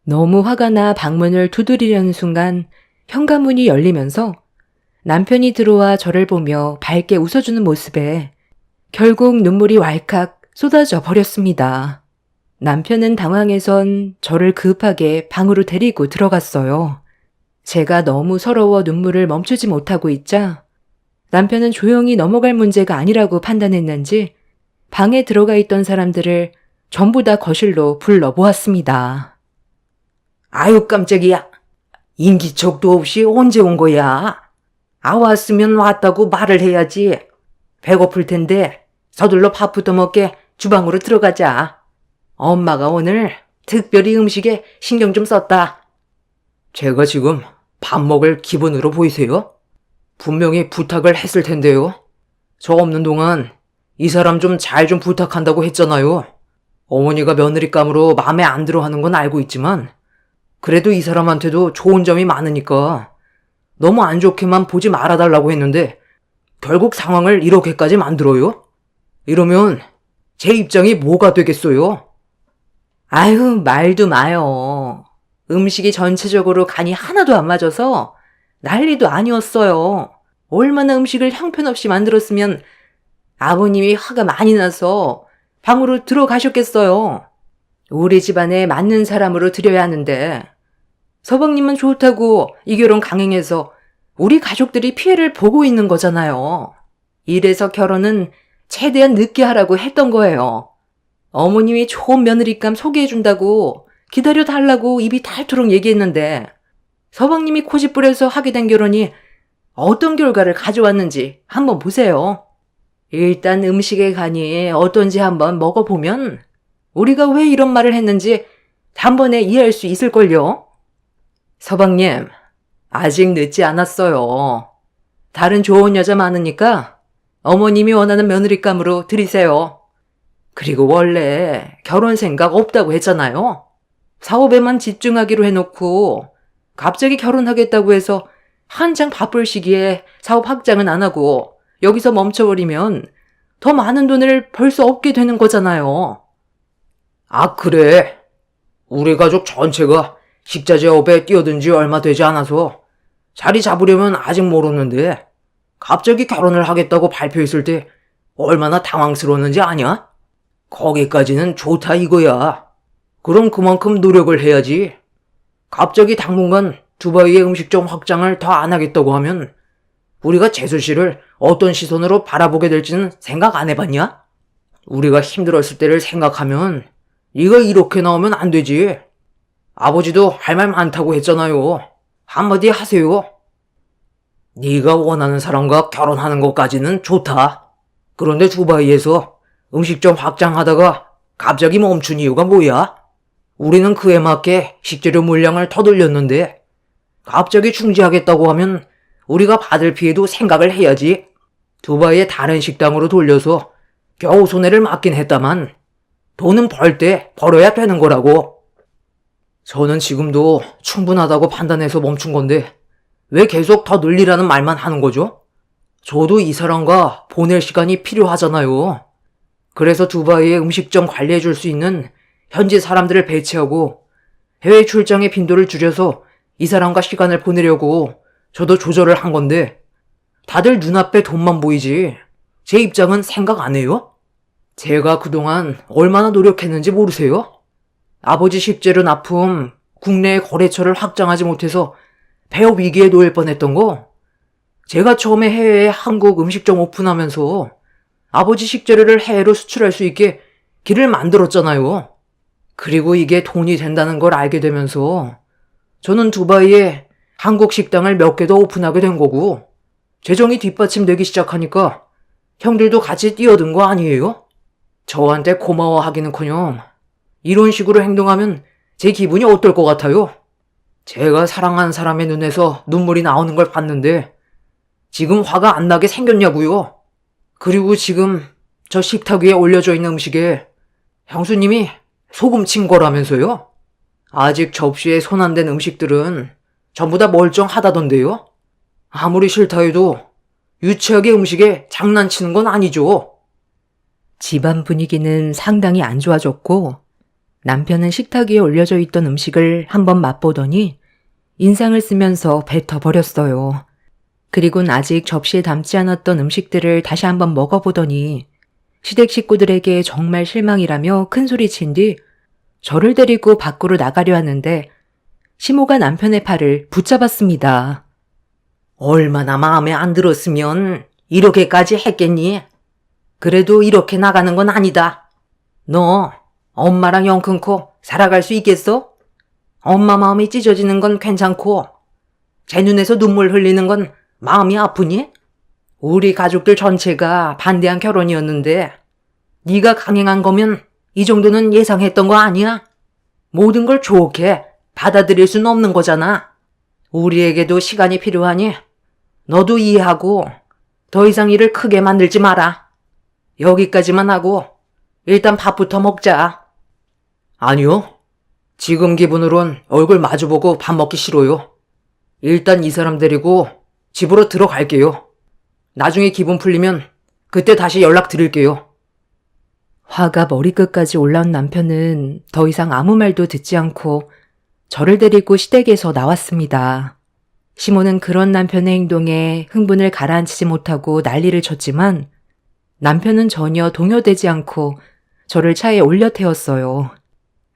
너무 화가 나 방문을 두드리려는 순간 현관문이 열리면서 남편이 들어와 저를 보며 밝게 웃어주는 모습에 결국 눈물이 왈칵 쏟아져 버렸습니다. 남편은 당황해선 저를 급하게 방으로 데리고 들어갔어요. 제가 너무 서러워 눈물을 멈추지 못하고 있자 남편은 조용히 넘어갈 문제가 아니라고 판단했는지 방에 들어가 있던 사람들을 전부 다 거실로 불러 모았습니다. 아유, 깜짝이야. 인기척도 없이 언제 온 거야? 왔으면 왔다고 말을 해야지. 배고플 텐데 서둘러 밥부터 먹게 주방으로 들어가자. 엄마가 오늘 특별히 음식에 신경 좀 썼다. 제가 지금 밥 먹을 기분으로 보이세요? 분명히 부탁을 했을 텐데요. 저 없는 동안 이 사람 좀 잘 좀 부탁한다고 했잖아요. 어머니가 며느리감으로 마음에 안 들어 하는 건 알고 있지만 그래도 이 사람한테도 좋은 점이 많으니까 너무 안 좋게만 보지 말아달라고 했는데 결국 상황을 이렇게까지 만들어요? 이러면 제 입장이 뭐가 되겠어요? 아유, 말도 마요. 음식이 전체적으로 간이 하나도 안 맞아서 난리도 아니었어요. 얼마나 음식을 형편없이 만들었으면 아버님이 화가 많이 나서 방으로 들어가셨겠어요. 우리 집안에 맞는 사람으로 드려야 하는데 서방님은 좋다고 이 결혼 강행해서 우리 가족들이 피해를 보고 있는 거잖아요. 이래서 결혼은 최대한 늦게 하라고 했던 거예요. 어머님이 좋은 며느리감 소개해준다고 기다려달라고 입이 닳도록 얘기했는데 서방님이 고집부려서 하게 된 결혼이 어떤 결과를 가져왔는지 한번 보세요. 일단 음식의 간이 어떤지 한번 먹어보면 우리가 왜 이런 말을 했는지 단번에 이해할 수 있을걸요. 서방님, 아직 늦지 않았어요. 다른 좋은 여자 많으니까 어머님이 원하는 며느리감으로 드리세요. 그리고 원래 결혼 생각 없다고 했잖아요. 사업에만 집중하기로 해놓고 갑자기 결혼하겠다고 해서 한창 바쁠 시기에 사업 확장은 안 하고 여기서 멈춰버리면 더 많은 돈을 벌 수 없게 되는 거잖아요. 아, 그래. 우리 가족 전체가 식자재업에 뛰어든 지 얼마 되지 않아서 자리 잡으려면 아직 모르는데 갑자기 결혼을 하겠다고 발표했을 때 얼마나 당황스러웠는지 아냐? 거기까지는 좋다 이거야. 그럼 그만큼 노력을 해야지. 갑자기 당분간 두바이의 음식점 확장을 더 안 하겠다고 하면 우리가 재수 씨를 어떤 시선으로 바라보게 될지는 생각 안 해봤냐? 우리가 힘들었을 때를 생각하면 이거 이렇게 나오면 안 되지. 아버지도 할 말 많다고 했잖아요. 한마디 하세요. 네가 원하는 사람과 결혼하는 것까지는 좋다. 그런데 두바이에서 음식점 확장하다가 갑자기 멈춘 이유가 뭐야? 우리는 그에 맞게 식재료 물량을 터돌렸는데 갑자기 중지하겠다고 하면 우리가 받을 피해도 생각을 해야지. 두바이의 다른 식당으로 돌려서 겨우 손해를 막긴 했다만 돈은 벌 때 벌어야 되는 거라고. 저는 지금도 충분하다고 판단해서 멈춘 건데 왜 계속 더 늘리라는 말만 하는 거죠? 저도 이 사람과 보낼 시간이 필요하잖아요. 그래서 두바이의 음식점 관리해 줄 수 있는 현지 사람들을 배치하고 해외 출장의 빈도를 줄여서 이 사람과 시간을 보내려고 저도 조절을 한 건데 다들 눈앞에 돈만 보이지 제 입장은 생각 안 해요? 제가 그동안 얼마나 노력했는지 모르세요? 아버지 식재료 납품, 국내의 거래처를 확장하지 못해서 폐업 위기에 놓일 뻔했던 거 제가 처음에 해외에 한국 음식점 오픈하면서 아버지 식재료를 해외로 수출할 수 있게 길을 만들었잖아요. 그리고 이게 돈이 된다는 걸 알게 되면서 저는 두바이에 한국 식당을 몇 개 더 오픈하게 된 거고 재정이 뒷받침되기 시작하니까 형들도 같이 뛰어든 거 아니에요? 저한테 고마워하기는커녕 이런 식으로 행동하면 제 기분이 어떨 것 같아요? 제가 사랑한 사람의 눈에서 눈물이 나오는 걸 봤는데 지금 화가 안 나게 생겼냐고요? 그리고 지금 저 식탁 위에 올려져 있는 음식에 형수님이 소금 친 거라면서요? 아직 접시에 손 안 댄 음식들은 전부 다 멀쩡하다던데요? 아무리 싫다 해도 유치하게 음식에 장난치는 건 아니죠. 집안 분위기는 상당히 안 좋아졌고 남편은 식탁 위에 올려져 있던 음식을 한번 맛보더니 인상을 쓰면서 뱉어버렸어요. 그리곤 아직 접시에 담지 않았던 음식들을 다시 한번 먹어보더니 시댁 식구들에게 정말 실망이라며 큰소리친 뒤 저를 데리고 밖으로 나가려 하는데 시모가 남편의 팔을 붙잡았습니다. 얼마나 마음에 안 들었으면 이렇게까지 했겠니? 그래도 이렇게 나가는 건 아니다. 너 엄마랑 영 끊고 살아갈 수 있겠어? 엄마 마음이 찢어지는 건 괜찮고 제 눈에서 눈물 흘리는 건 마음이 아프니? 우리 가족들 전체가 반대한 결혼이었는데 네가 강행한 거면 이 정도는 예상했던 거 아니야? 모든 걸 좋게 받아들일 수는 없는 거잖아. 우리에게도 시간이 필요하니 너도 이해하고 더 이상 일을 크게 만들지 마라. 여기까지만 하고 일단 밥부터 먹자. 아니요. 지금 기분으론 얼굴 마주보고 밥 먹기 싫어요. 일단 이 사람 데리고 집으로 들어갈게요. 나중에 기분 풀리면 그때 다시 연락드릴게요. 화가 머리끝까지 올라온 남편은 더 이상 아무 말도 듣지 않고 저를 데리고 시댁에서 나왔습니다. 시모는 그런 남편의 행동에 흥분을 가라앉히지 못하고 난리를 쳤지만 남편은 전혀 동요되지 않고 저를 차에 올려 태웠어요.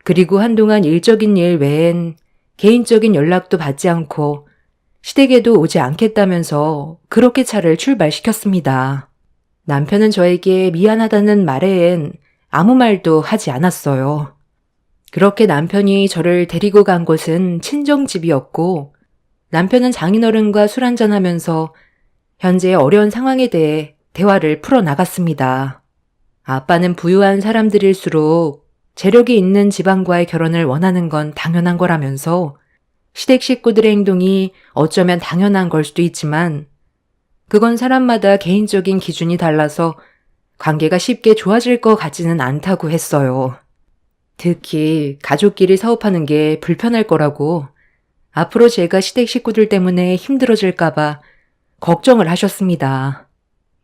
그리고 한동안 일적인 일 외엔 개인적인 연락도 받지 않고 시댁에도 오지 않겠다면서 그렇게 차를 출발시켰습니다. 남편은 저에게 미안하다는 말에엔 아무 말도 하지 않았어요. 그렇게 남편이 저를 데리고 간 곳은 친정집이었고 남편은 장인어른과 술 한잔하면서 현재의 어려운 상황에 대해 대화를 풀어나갔습니다. 아빠는 부유한 사람들일수록 재력이 있는 집안과의 결혼을 원하는 건 당연한 거라면서 시댁 식구들의 행동이 어쩌면 당연한 걸 수도 있지만 그건 사람마다 개인적인 기준이 달라서 관계가 쉽게 좋아질 것 같지는 않다고 했어요. 특히 가족끼리 사업하는 게 불편할 거라고 앞으로 제가 시댁 식구들 때문에 힘들어질까봐 걱정을 하셨습니다.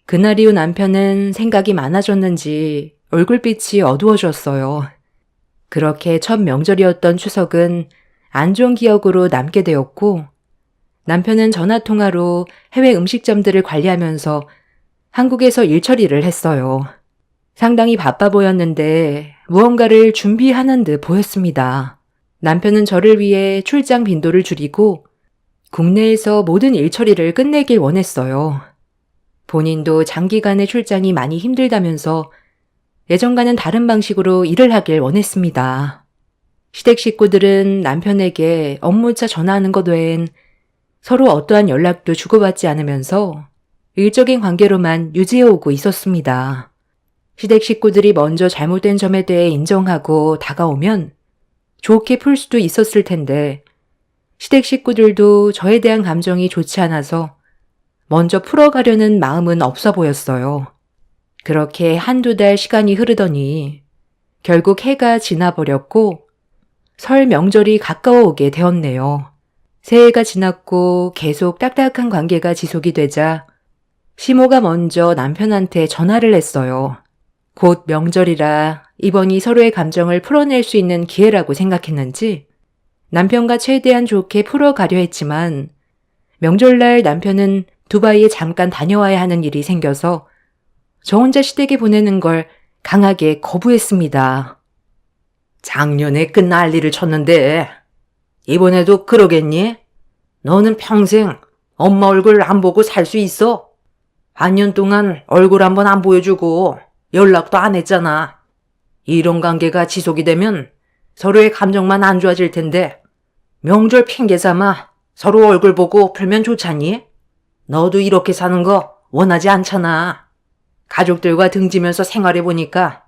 그날 이후 남편은 생각이 많아졌는지 얼굴빛이 어두워졌어요. 그렇게 첫 명절이었던 추석은 안 좋은 기억으로 남게 되었고 남편은 전화통화로 해외 음식점들을 관리하면서 한국에서 일 처리를 했어요. 상당히 바빠 보였는데 무언가를 준비하는 듯 보였습니다. 남편은 저를 위해 출장 빈도를 줄이고 국내에서 모든 일 처리를 끝내길 원했어요. 본인도 장기간의 출장이 많이 힘들다면서 예전과는 다른 방식으로 일을 하길 원했습니다. 시댁 식구들은 남편에게 업무차 전화하는 것 외엔 서로 어떠한 연락도 주고받지 않으면서 일적인 관계로만 유지해오고 있었습니다. 시댁 식구들이 먼저 잘못된 점에 대해 인정하고 다가오면 좋게 풀 수도 있었을 텐데 시댁 식구들도 저에 대한 감정이 좋지 않아서 먼저 풀어가려는 마음은 없어 보였어요. 그렇게 한두 달 시간이 흐르더니 결국 해가 지나버렸고 설 명절이 가까워 오게 되었네요. 새해가 지났고 계속 딱딱한 관계가 지속이 되자 시모가 먼저 남편한테 전화를 했어요. 곧 명절이라 이번이 서로의 감정을 풀어낼 수 있는 기회라고 생각했는지 남편과 최대한 좋게 풀어가려 했지만 명절날 남편은 두바이에 잠깐 다녀와야 하는 일이 생겨서 저 혼자 시댁에 보내는 걸 강하게 거부했습니다. 작년에 그 난리를 쳤는데 이번에도 그러겠니? 너는 평생 엄마 얼굴 안 보고 살 수 있어? 반년 동안 얼굴 한번 안 보여주고 연락도 안 했잖아. 이런 관계가 지속이 되면 서로의 감정만 안 좋아질 텐데 명절 핑계 삼아 서로 얼굴 보고 풀면 좋잖니? 너도 이렇게 사는 거 원하지 않잖아. 가족들과 등지면서 생활해보니까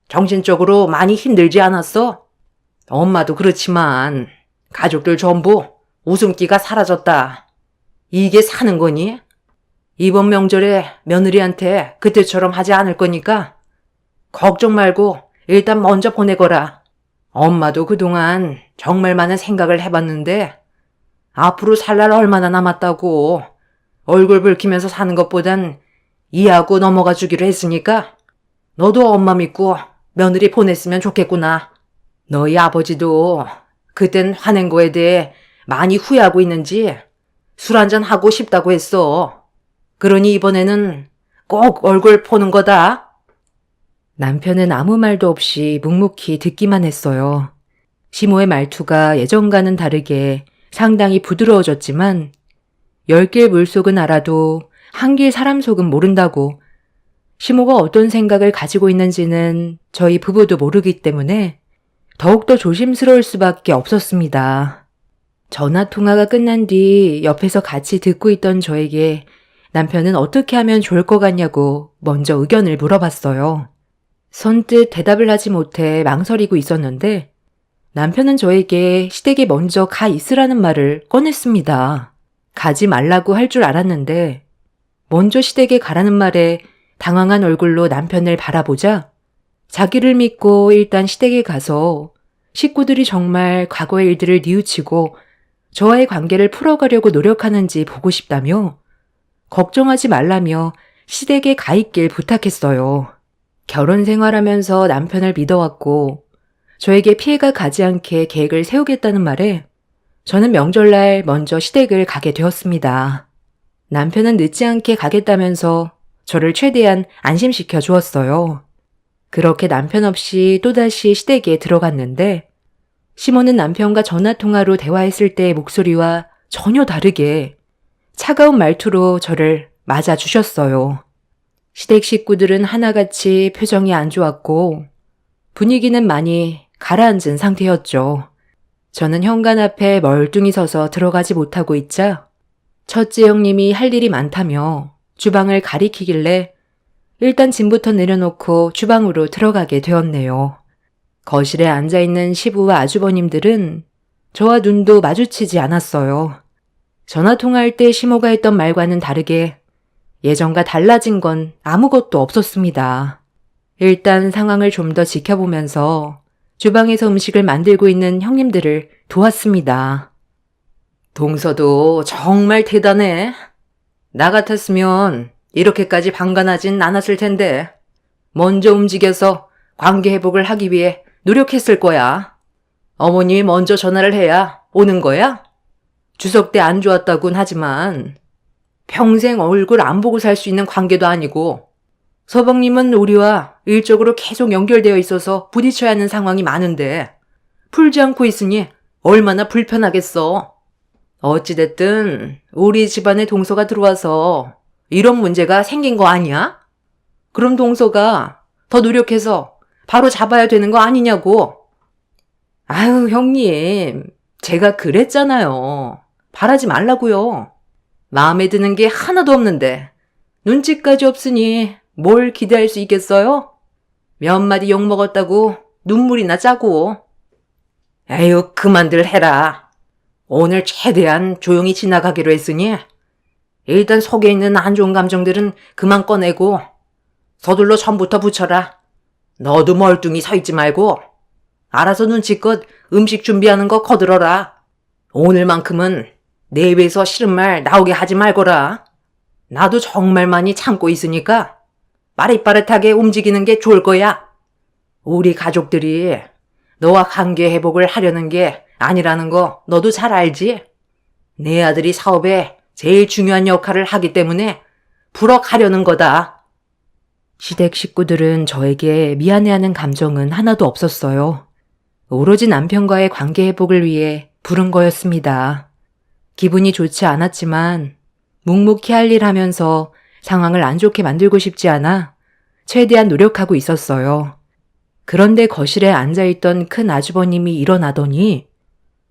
정신적으로 많이 힘들지 않았어? 엄마도 그렇지만 가족들 전부 웃음기가 사라졌다. 이게 사는 거니? 이번 명절에 며느리한테 그때처럼 하지 않을 거니까 걱정 말고 일단 먼저 보내거라. 엄마도 그동안 정말 많은 생각을 해봤는데 앞으로 살 날 얼마나 남았다고 얼굴 붉히면서 사는 것보단 이해하고 넘어가 주기로 했으니까 너도 엄마 믿고 며느리 보냈으면 좋겠구나. 너희 아버지도 그땐 화낸 거에 대해 많이 후회하고 있는지 술 한잔 하고 싶다고 했어. 그러니 이번에는 꼭 얼굴 보는 거다. 남편은 아무 말도 없이 묵묵히 듣기만 했어요. 시모의 말투가 예전과는 다르게 상당히 부드러워졌지만 10길 물속은 알아도 한길 사람 속은 모른다고 시모가 어떤 생각을 가지고 있는지는 저희 부부도 모르기 때문에 더욱더 조심스러울 수밖에 없었습니다. 전화통화가 끝난 뒤 옆에서 같이 듣고 있던 저에게 남편은 어떻게 하면 좋을 것 같냐고 먼저 의견을 물어봤어요. 선뜻 대답을 하지 못해 망설이고 있었는데 남편은 저에게 시댁에 먼저 가 있으라는 말을 꺼냈습니다. 가지 말라고 할 줄 알았는데 먼저 시댁에 가라는 말에 당황한 얼굴로 남편을 바라보자 자기를 믿고 일단 시댁에 가서 식구들이 정말 과거의 일들을 뉘우치고 저와의 관계를 풀어가려고 노력하는지 보고 싶다며 걱정하지 말라며 시댁에 가 있길 부탁했어요. 결혼 생활하면서 남편을 믿어왔고 저에게 피해가 가지 않게 계획을 세우겠다는 말에 저는 명절날 먼저 시댁을 가게 되었습니다. 남편은 늦지 않게 가겠다면서 저를 최대한 안심시켜 주었어요. 그렇게 남편 없이 또다시 시댁에 들어갔는데 시몬은 남편과 전화통화로 대화했을 때의 목소리와 전혀 다르게 차가운 말투로 저를 맞아주셨어요. 시댁 식구들은 하나같이 표정이 안 좋았고 분위기는 많이 가라앉은 상태였죠. 저는 현관 앞에 멀뚱히 서서 들어가지 못하고 있자 첫째 형님이 할 일이 많다며 주방을 가리키길래 일단 짐부터 내려놓고 주방으로 들어가게 되었네요. 거실에 앉아있는 시부와 아주버님들은 저와 눈도 마주치지 않았어요. 전화통화할 때 시모가 했던 말과는 다르게 예전과 달라진 건 아무것도 없었습니다. 일단 상황을 좀 더 지켜보면서 주방에서 음식을 만들고 있는 형님들을 도왔습니다. 동서도 정말 대단해. 나 같았으면 이렇게까지 방관하진 않았을 텐데 먼저 움직여서 관계 회복을 하기 위해 노력했을 거야. 어머님이 먼저 전화를 해야 오는 거야? 추석 때 안 좋았다곤 하지만 평생 얼굴 안 보고 살 수 있는 관계도 아니고 서방님은 우리와 일적으로 계속 연결되어 있어서 부딪혀야 하는 상황이 많은데 풀지 않고 있으니 얼마나 불편하겠어. 어찌됐든 우리 집안에 동서가 들어와서 이런 문제가 생긴 거 아니야? 그럼 동서가 더 노력해서 바로 잡아야 되는 거 아니냐고. 아유, 형님, 제가 그랬잖아요. 바라지 말라고요. 마음에 드는 게 하나도 없는데 눈치까지 없으니 뭘 기대할 수 있겠어요? 몇 마디 욕먹었다고 눈물이나 짜고. 에휴, 그만들 해라. 오늘 최대한 조용히 지나가기로 했으니 일단 속에 있는 안 좋은 감정들은 그만 꺼내고 서둘러 전부터 붙여라. 너도 멀뚱히 서 있지 말고 알아서 눈치껏 음식 준비하는 거 거들어라. 오늘만큼은 내 입에서 싫은 말 나오게 하지 말거라. 나도 정말 많이 참고 있으니까 빠릿빠릿하게 움직이는 게 좋을 거야. 우리 가족들이 너와 관계 회복을 하려는 게 아니라는 거 너도 잘 알지? 내 아들이 사업에 제일 중요한 역할을 하기 때문에 불어가려는 거다. 시댁 식구들은 저에게 미안해하는 감정은 하나도 없었어요. 오로지 남편과의 관계 회복을 위해 부른 거였습니다. 기분이 좋지 않았지만 묵묵히 할 일 하면서 상황을 안 좋게 만들고 싶지 않아 최대한 노력하고 있었어요. 그런데 거실에 앉아있던 큰 아주버님이 일어나더니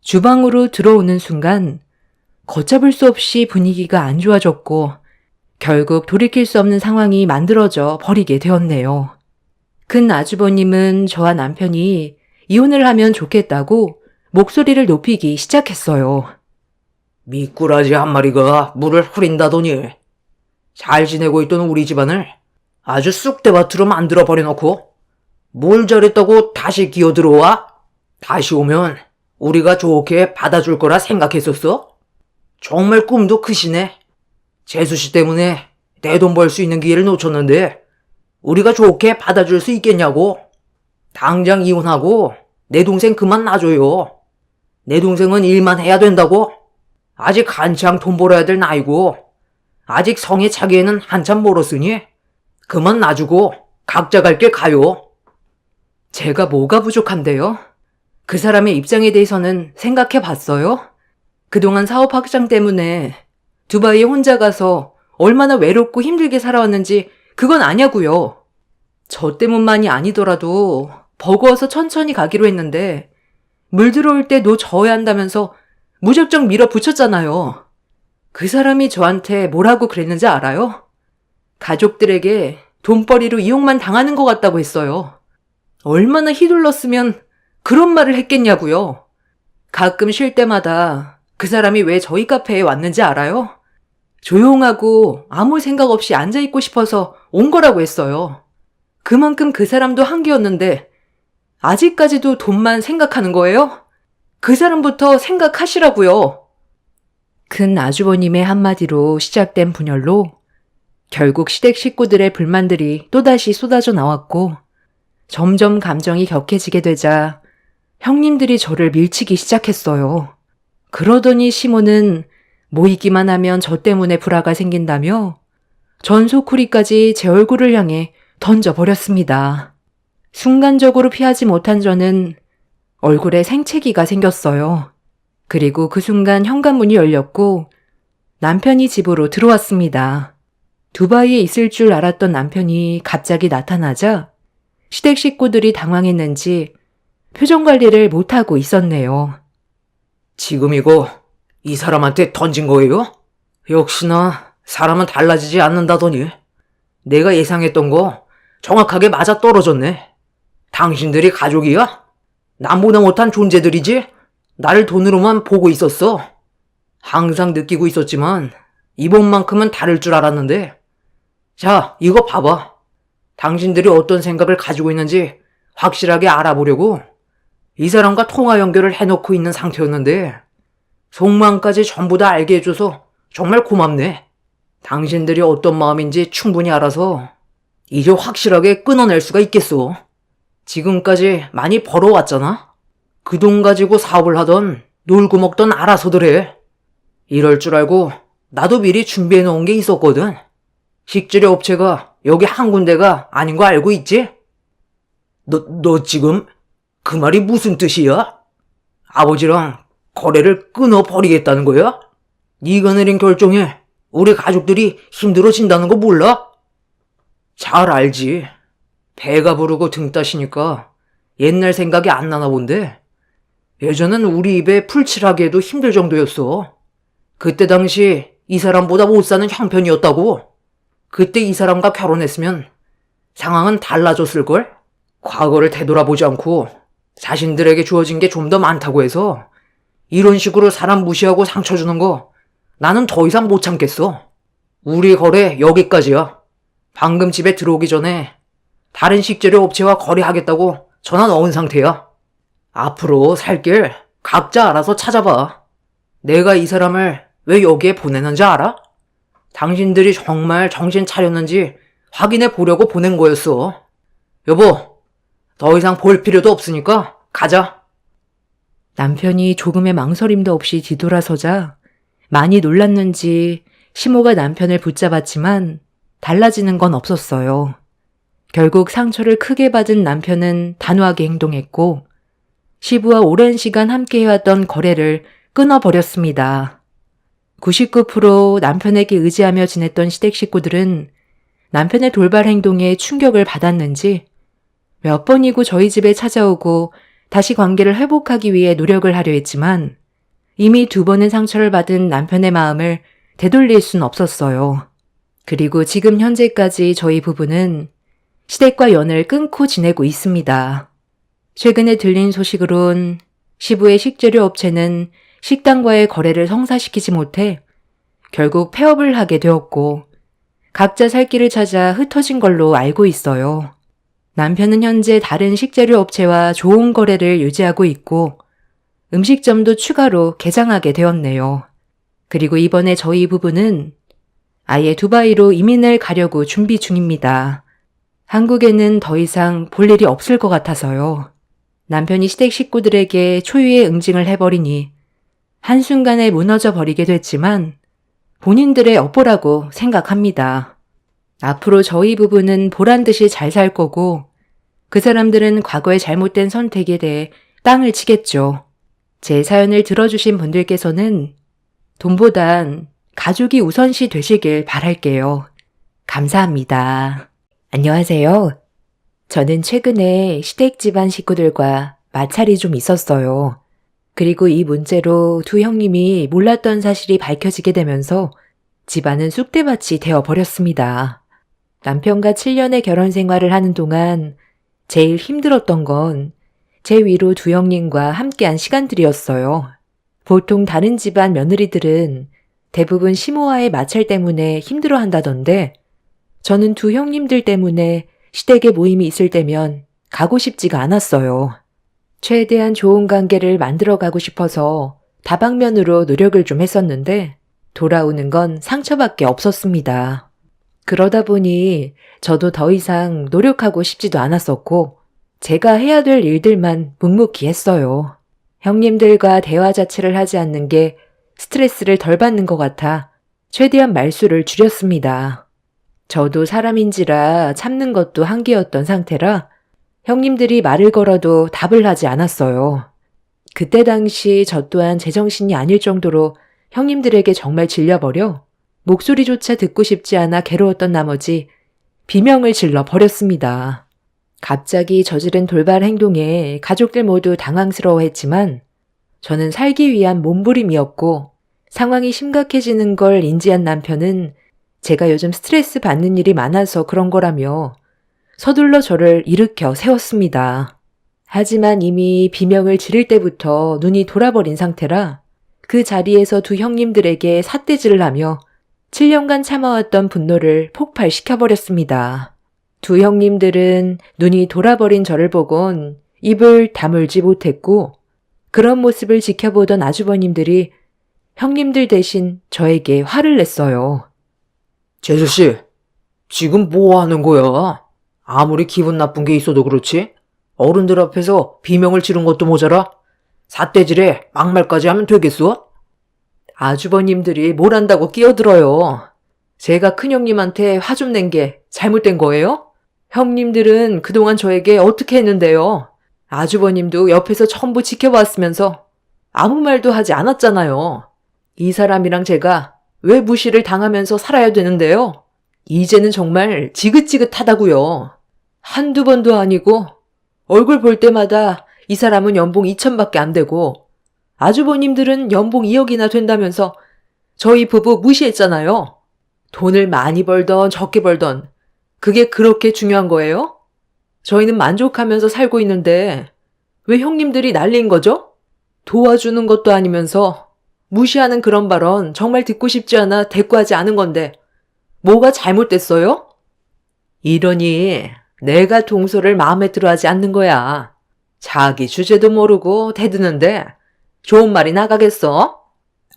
주방으로 들어오는 순간 걷잡을 수 없이 분위기가 안 좋아졌고 결국 돌이킬 수 없는 상황이 만들어져 버리게 되었네요. 큰 아주버님은 저와 남편이 이혼을 하면 좋겠다고 목소리를 높이기 시작했어요. 미꾸라지 한 마리가 물을 흐린다더니 잘 지내고 있던 우리 집안을 아주 쑥대밭으로 만들어버려놓고 뭘 잘했다고 다시 기어들어와? 다시 오면 우리가 좋게 받아줄 거라 생각했었어? 정말 꿈도 크시네. 재수씨 때문에 내 돈 벌 수 있는 기회를 놓쳤는데 우리가 좋게 받아줄 수 있겠냐고. 당장 이혼하고 내 동생 그만 놔줘요. 내 동생은 일만 해야 된다고. 아직 한창 돈 벌어야 될 나이고 아직 성에 차기에는 한참 멀었으니 그만 놔주고 각자 갈 길 가요. 제가 뭐가 부족한데요? 그 사람의 입장에 대해서는 생각해 봤어요? 그동안 사업 확장 때문에 두바이에 혼자 가서 얼마나 외롭고 힘들게 살아왔는지 그건 아냐고요. 저 때문만이 아니더라도 버거워서 천천히 가기로 했는데 물 들어올 때 노 저어야 한다면서 무작정 밀어붙였잖아요. 그 사람이 저한테 뭐라고 그랬는지 알아요? 가족들에게 돈벌이로 이용만 당하는 것 같다고 했어요. 얼마나 휘둘렀으면 그런 말을 했겠냐고요. 가끔 쉴 때마다 그 사람이 왜 저희 카페에 왔는지 알아요? 조용하고 아무 생각 없이 앉아있고 싶어서 온 거라고 했어요. 그만큼 그 사람도 한계였는데 아직까지도 돈만 생각하는 거예요? 그 사람부터 생각하시라고요. 큰 아주버님의 한마디로 시작된 분열로 결국 시댁 식구들의 불만들이 또다시 쏟아져 나왔고 점점 감정이 격해지게 되자 형님들이 저를 밀치기 시작했어요. 그러더니 시모는 모이기만 하면 저 때문에 불화가 생긴다며 전소쿠리까지 제 얼굴을 향해 던져버렸습니다. 순간적으로 피하지 못한 저는 얼굴에 생채기가 생겼어요. 그리고 그 순간 현관문이 열렸고 남편이 집으로 들어왔습니다. 두바이에 있을 줄 알았던 남편이 갑자기 나타나자 시댁 식구들이 당황했는지 표정 관리를 못하고 있었네요. 지금 이거 이 사람한테 던진 거예요? 역시나 사람은 달라지지 않는다더니 내가 예상했던 거 정확하게 맞아 떨어졌네. 당신들이 가족이야? 남보다 못한 존재들이지? 나를 돈으로만 보고 있었어. 항상 느끼고 있었지만 이번만큼은 다를 줄 알았는데. 자, 이거 봐봐. 당신들이 어떤 생각을 가지고 있는지 확실하게 알아보려고 이 사람과 통화 연결을 해놓고 있는 상태였는데 속마음까지 전부 다 알게 해줘서 정말 고맙네. 당신들이 어떤 마음인지 충분히 알아서 이제 확실하게 끊어낼 수가 있겠어. 지금까지 많이 벌어왔잖아. 그 돈 가지고 사업을 하던 놀고 먹던 알아서들 해. 이럴 줄 알고 나도 미리 준비해 놓은 게 있었거든. 식재료 업체가 여기 한 군데가 아닌 거 알고 있지? 너 지금 그 말이 무슨 뜻이야? 아버지랑 거래를 끊어버리겠다는 거야? 네가 내린 결정에 우리 가족들이 힘들어진다는 거 몰라? 잘 알지. 배가 부르고 등 따시니까 옛날 생각이 안 나나 본데 예전엔 우리 입에 풀칠하기에도 힘들 정도였어. 그때 당시 이 사람보다 못 사는 형편이었다고. 그때 이 사람과 결혼했으면 상황은 달라졌을걸? 과거를 되돌아보지 않고 자신들에게 주어진 게 좀 더 많다고 해서 이런 식으로 사람 무시하고 상처 주는 거 나는 더 이상 못 참겠어. 우리 거래 여기까지야. 방금 집에 들어오기 전에 다른 식재료 업체와 거래하겠다고 전화 넣은 상태야. 앞으로 살 길 각자 알아서 찾아봐. 내가 이 사람을 왜 여기에 보내는지 알아? 당신들이 정말 정신 차렸는지 확인해 보려고 보낸 거였어. 여보, 더 이상 볼 필요도 없으니까 가자. 남편이 조금의 망설임도 없이 뒤돌아서자 많이 놀랐는지 시모가 남편을 붙잡았지만 달라지는 건 없었어요. 결국 상처를 크게 받은 남편은 단호하게 행동했고 시부와 오랜 시간 함께 해왔던 거래를 끊어버렸습니다. 99% 남편에게 의지하며 지냈던 시댁 식구들은 남편의 돌발 행동에 충격을 받았는지 몇 번이고 저희 집에 찾아오고 다시 관계를 회복하기 위해 노력을 하려 했지만 이미 2번의 상처를 받은 남편의 마음을 되돌릴 순 없었어요. 그리고 지금 현재까지 저희 부부는 시댁과 연을 끊고 지내고 있습니다. 최근에 들린 소식으론 시부의 식재료 업체는 식당과의 거래를 성사시키지 못해 결국 폐업을 하게 되었고 각자 살 길을 찾아 흩어진 걸로 알고 있어요. 남편은 현재 다른 식재료 업체와 좋은 거래를 유지하고 있고 음식점도 추가로 개장하게 되었네요. 그리고 이번에 저희 부부는 아예 두바이로 이민을 가려고 준비 중입니다. 한국에는 더 이상 볼 일이 없을 것 같아서요. 남편이 시댁 식구들에게 초유의 응징을 해버리니 한순간에 무너져 버리게 됐지만 본인들의 업보라고 생각합니다. 앞으로 저희 부부는 보란듯이 잘 살 거고 그 사람들은 과거의 잘못된 선택에 대해 땅을 치겠죠. 제 사연을 들어주신 분들께서는 돈보단 가족이 우선시 되시길 바랄게요. 감사합니다. 안녕하세요. 저는 최근에 시댁 집안 식구들과 마찰이 좀 있었어요. 그리고 이 문제로 두 형님이 몰랐던 사실이 밝혀지게 되면서 집안은 쑥대밭이 되어버렸습니다. 남편과 7년의 결혼 생활을 하는 동안 제일 힘들었던 건 제 위로 두 형님과 함께한 시간들이었어요. 보통 다른 집안 며느리들은 대부분 시모와의 마찰 때문에 힘들어한다던데 저는 두 형님들 때문에 시댁에 모임이 있을 때면 가고 싶지가 않았어요. 최대한 좋은 관계를 만들어가고 싶어서 다방면으로 노력을 좀 했었는데 돌아오는 건 상처밖에 없었습니다. 그러다 보니 저도 더 이상 노력하고 싶지도 않았었고 제가 해야 될 일들만 묵묵히 했어요. 형님들과 대화 자체를 하지 않는 게 스트레스를 덜 받는 것 같아 최대한 말수를 줄였습니다. 저도 사람인지라 참는 것도 한계였던 상태라 형님들이 말을 걸어도 답을 하지 않았어요. 그때 당시 저 또한 제정신이 아닐 정도로 형님들에게 정말 질려버려 목소리조차 듣고 싶지 않아 괴로웠던 나머지 비명을 질러 버렸습니다. 갑자기 저지른 돌발 행동에 가족들 모두 당황스러워했지만 저는 살기 위한 몸부림이었고 상황이 심각해지는 걸 인지한 남편은 제가 요즘 스트레스 받는 일이 많아서 그런 거라며 서둘러 저를 일으켜 세웠습니다. 하지만 이미 비명을 지를 때부터 눈이 돌아버린 상태라 그 자리에서 두 형님들에게 삿대질을 하며 7년간 참아왔던 분노를 폭발시켜버렸습니다. 두 형님들은 눈이 돌아버린 저를 보곤 입을 다물지 못했고 그런 모습을 지켜보던 아주버님들이 형님들 대신 저에게 화를 냈어요. 재수씨, 지금 뭐 하는 거야? 아무리 기분 나쁜 게 있어도 그렇지? 어른들 앞에서 비명을 지른 것도 모자라? 삿대질에 막말까지 하면 되겠어? 아주버님들이 뭘 안다고 끼어들어요. 제가 큰형님한테 화 좀 낸 게 잘못된 거예요? 형님들은 그동안 저에게 어떻게 했는데요? 아주버님도 옆에서 전부 지켜봤으면서 아무 말도 하지 않았잖아요. 이 사람이랑 제가 왜 무시를 당하면서 살아야 되는데요? 이제는 정말 지긋지긋하다고요. 한두 번도 아니고 얼굴 볼 때마다 이 사람은 연봉 2천밖에 안 되고 아주버님들은 연봉 2억이나 된다면서 저희 부부 무시했잖아요. 돈을 많이 벌던 적게 벌던 그게 그렇게 중요한 거예요? 저희는 만족하면서 살고 있는데 왜 형님들이 난리인 거죠? 도와주는 것도 아니면서 무시하는 그런 발언 정말 듣고 싶지 않아 대꾸하지 않은 건데 뭐가 잘못됐어요? 이러니 내가 동서를 마음에 들어하지 않는 거야. 자기 주제도 모르고 대드는데 좋은 말이 나가겠어?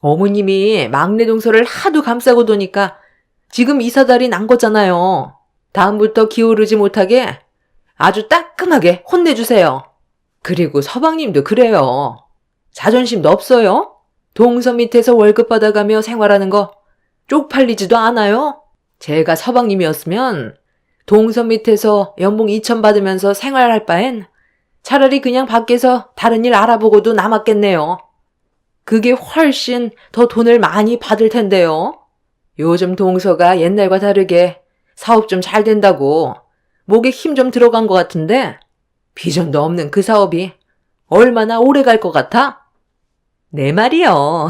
어머님이 막내 동서를 하도 감싸고 도니까 지금 이사달이 난 거잖아요. 다음부터 기어오르지 못하게 아주 따끔하게 혼내주세요. 그리고 서방님도 그래요. 자존심도 없어요? 동서 밑에서 월급 받아가며 생활하는 거 쪽팔리지도 않아요? 제가 서방님이었으면 동서 밑에서 연봉 2천 받으면서 생활할 바엔 차라리 그냥 밖에서 다른 일 알아보고도 남았겠네요. 그게 훨씬 더 돈을 많이 받을 텐데요. 요즘 동서가 옛날과 다르게 사업 좀 잘 된다고 목에 힘 좀 들어간 것 같은데 비전도 없는 그 사업이 얼마나 오래 갈 것 같아? 내 말이요.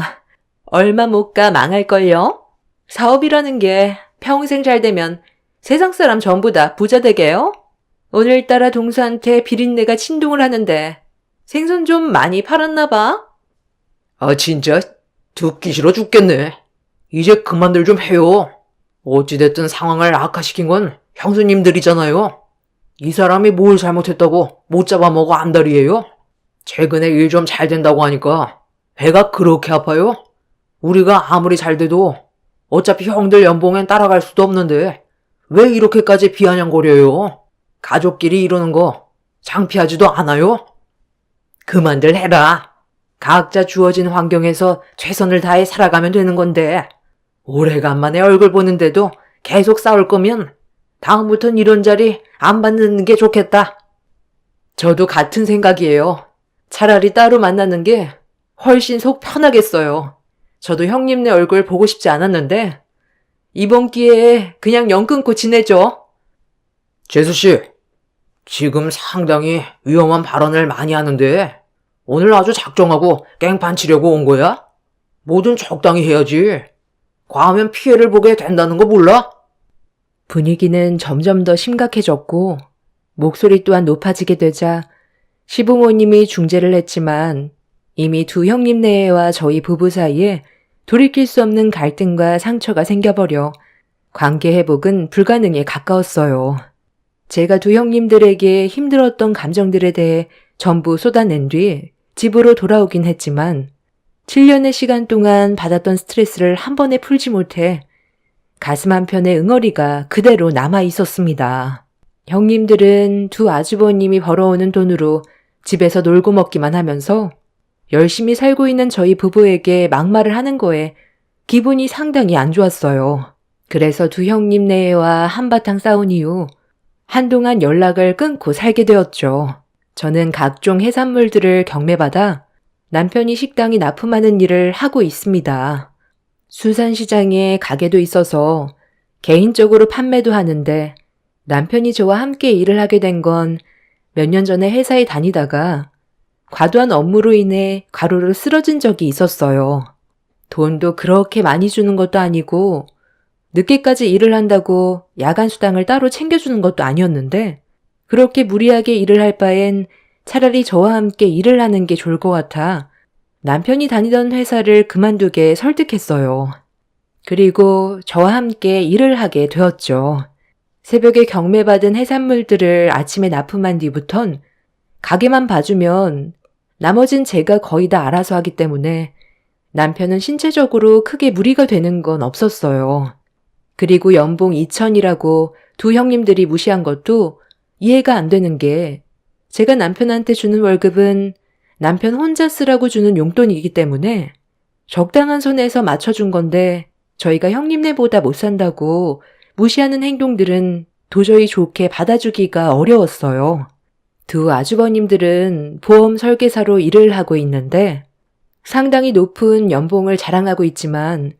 얼마 못 가 망할걸요? 사업이라는 게 평생 잘 되면 세상 사람 전부 다 부자 되게요? 오늘따라 동서한테 비린내가 진동을 하는데 생선 좀 많이 팔았나 봐? 아, 진짜 듣기 싫어 죽겠네. 이제 그만들 좀 해요. 어찌됐든 상황을 악화시킨 건 형수님들이잖아요. 이 사람이 뭘 잘못했다고 못 잡아먹어 안달이에요? 최근에 일 좀 잘 된다고 하니까 배가 그렇게 아파요? 우리가 아무리 잘 돼도 어차피 형들 연봉엔 따라갈 수도 없는데 왜 이렇게까지 비아냥거려요? 가족끼리 이러는 거 창피하지도 않아요? 그만들 해라. 각자 주어진 환경에서 최선을 다해 살아가면 되는 건데 오래간만에 얼굴 보는데도 계속 싸울 거면 다음부턴 이런 자리 안 받는 게 좋겠다. 저도 같은 생각이에요. 차라리 따로 만나는 게 훨씬 속 편하겠어요. 저도 형님네 얼굴 보고 싶지 않았는데 이번 기회에 그냥 연 끊고 지내죠. 재수씨, 지금 상당히 위험한 발언을 많이 하는데 오늘 아주 작정하고 깽판 치려고 온 거야? 뭐든 적당히 해야지. 과하면 피해를 보게 된다는 거 몰라? 분위기는 점점 더 심각해졌고 목소리 또한 높아지게 되자 시부모님이 중재를 했지만 이미 두 형님네와 저희 부부 사이에 돌이킬 수 없는 갈등과 상처가 생겨버려 관계 회복은 불가능에 가까웠어요. 제가 두 형님들에게 힘들었던 감정들에 대해 전부 쏟아낸 뒤 집으로 돌아오긴 했지만 7년의 시간 동안 받았던 스트레스를 한 번에 풀지 못해 가슴 한편에 응어리가 그대로 남아 있었습니다. 형님들은 두 아주버님이 벌어오는 돈으로 집에서 놀고 먹기만 하면서 열심히 살고 있는 저희 부부에게 막말을 하는 거에 기분이 상당히 안 좋았어요. 그래서 두 형님네와 한바탕 싸운 이후 한동안 연락을 끊고 살게 되었죠. 저는 각종 해산물들을 경매받아 남편이 식당이 납품하는 일을 하고 있습니다. 수산시장에 가게도 있어서 개인적으로 판매도 하는데 남편이 저와 함께 일을 하게 된 건 몇 년 전에 회사에 다니다가 과도한 업무로 인해 과로로 쓰러진 적이 있었어요. 돈도 그렇게 많이 주는 것도 아니고 늦게까지 일을 한다고 야간 수당을 따로 챙겨주는 것도 아니었는데 그렇게 무리하게 일을 할 바엔 차라리 저와 함께 일을 하는 게 좋을 것 같아 남편이 다니던 회사를 그만두게 설득했어요. 그리고 저와 함께 일을 하게 되었죠. 새벽에 경매받은 해산물들을 아침에 납품한 뒤부턴 가게만 봐주면 나머진 제가 거의 다 알아서 하기 때문에 남편은 신체적으로 크게 무리가 되는 건 없었어요. 그리고 연봉 2천이라고 두 형님들이 무시한 것도 이해가 안 되는 게 제가 남편한테 주는 월급은 남편 혼자 쓰라고 주는 용돈이기 때문에 적당한 선에서 맞춰준 건데 저희가 형님네보다 못 산다고 무시하는 행동들은 도저히 좋게 받아주기가 어려웠어요. 두 아주버님들은 보험 설계사로 일을 하고 있는데 상당히 높은 연봉을 자랑하고 있지만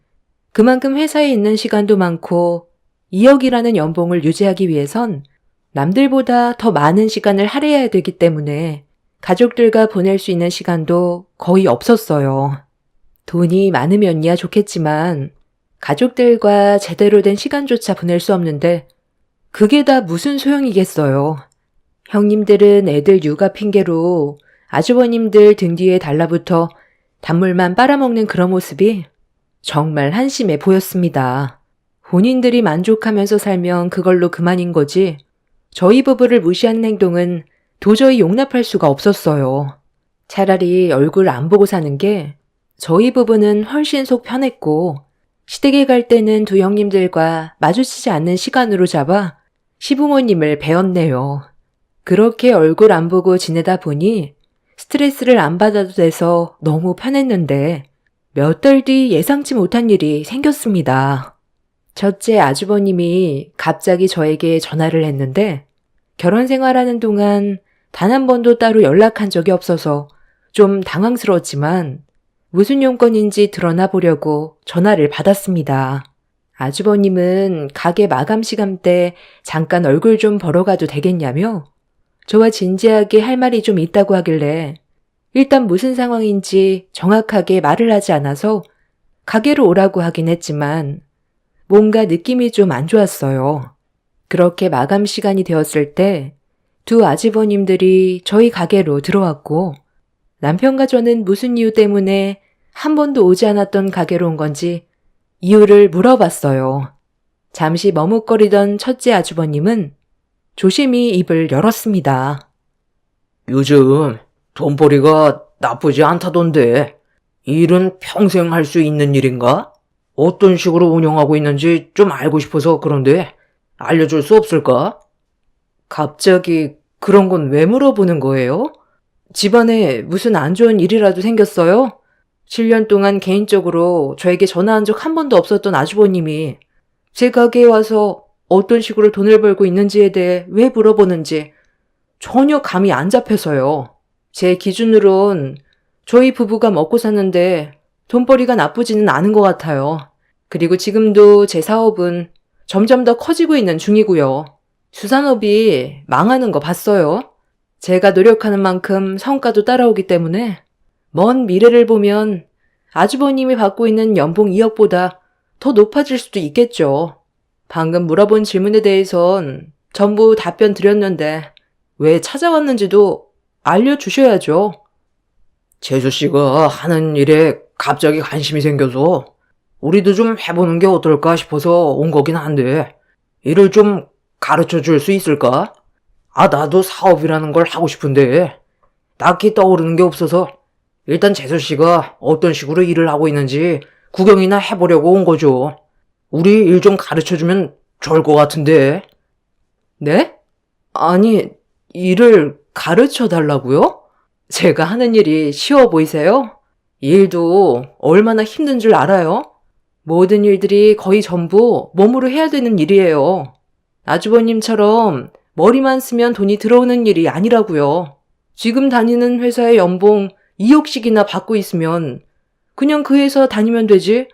그만큼 회사에 있는 시간도 많고 2억이라는 연봉을 유지하기 위해선 남들보다 더 많은 시간을 할애해야 되기 때문에 가족들과 보낼 수 있는 시간도 거의 없었어요. 돈이 많으면야 좋겠지만 가족들과 제대로 된 시간조차 보낼 수 없는데 그게 다 무슨 소용이겠어요. 형님들은 애들 육아 핑계로 아주버님들 등 뒤에 달라붙어 단물만 빨아먹는 그런 모습이 정말 한심해 보였습니다. 본인들이 만족하면서 살면 그걸로 그만인 거지 저희 부부를 무시하는 행동은 도저히 용납할 수가 없었어요. 차라리 얼굴 안 보고 사는 게 저희 부부는 훨씬 속 편했고 시댁에 갈 때는 두 형님들과 마주치지 않는 시간으로 잡아 시부모님을 배웠네요. 그렇게 얼굴 안 보고 지내다 보니 스트레스를 안 받아도 돼서 너무 편했는데 몇 달 뒤 예상치 못한 일이 생겼습니다. 첫째 아주버님이 갑자기 저에게 전화를 했는데 결혼 생활하는 동안 단 한 번도 따로 연락한 적이 없어서 좀 당황스러웠지만 무슨 용건인지 드러나 보려고 전화를 받았습니다. 아주버님은 가게 마감 시간 때 잠깐 얼굴 좀 보러 가도 되겠냐며 저와 진지하게 할 말이 좀 있다고 하길래 일단 무슨 상황인지 정확하게 말을 하지 않아서 가게로 오라고 하긴 했지만 뭔가 느낌이 좀 안 좋았어요. 그렇게 마감 시간이 되었을 때 두 아주버님들이 저희 가게로 들어왔고 남편과 저는 무슨 이유 때문에 한 번도 오지 않았던 가게로 온 건지 이유를 물어봤어요. 잠시 머뭇거리던 첫째 아주버님은 조심히 입을 열었습니다. 요즘 돈벌이가 나쁘지 않다던데 일은 평생 할 수 있는 일인가? 어떤 식으로 운영하고 있는지 좀 알고 싶어서 그런데 알려줄 수 없을까? 갑자기 그런 건 왜 물어보는 거예요? 집안에 무슨 안 좋은 일이라도 생겼어요? 7년 동안 개인적으로 저에게 전화한 적 한 번도 없었던 아주버님이 제 가게에 와서 어떤 식으로 돈을 벌고 있는지에 대해 왜 물어보는지 전혀 감이 안 잡혀서요. 제 기준으론 저희 부부가 먹고 사는데 돈벌이가 나쁘지는 않은 것 같아요. 그리고 지금도 제 사업은 점점 더 커지고 있는 중이고요. 수산업이 망하는 거 봤어요. 제가 노력하는 만큼 성과도 따라오기 때문에 먼 미래를 보면 아주버님이 받고 있는 연봉 2억보다 더 높아질 수도 있겠죠. 방금 물어본 질문에 대해선 전부 답변 드렸는데 왜 찾아왔는지도 알려주셔야죠. 재수씨가 하는 일에 갑자기 관심이 생겨서 우리도 좀 해보는 게 어떨까 싶어서 온 거긴 한데 일을 좀 가르쳐 줄 수 있을까? 나도 사업이라는 걸 하고 싶은데 딱히 떠오르는 게 없어서 일단 재수씨가 어떤 식으로 일을 하고 있는지 구경이나 해보려고 온 거죠. 우리 일 좀 가르쳐주면 좋을 것 같은데. 네? 아니, 일을 가르쳐 달라고요? 제가 하는 일이 쉬워 보이세요? 이 일도 얼마나 힘든 줄 알아요? 모든 일들이 거의 전부 몸으로 해야 되는 일이에요. 아주버님처럼 머리만 쓰면 돈이 들어오는 일이 아니라고요. 지금 다니는 회사의 연봉 2억씩이나 받고 있으면 그냥 그 회사 다니면 되지.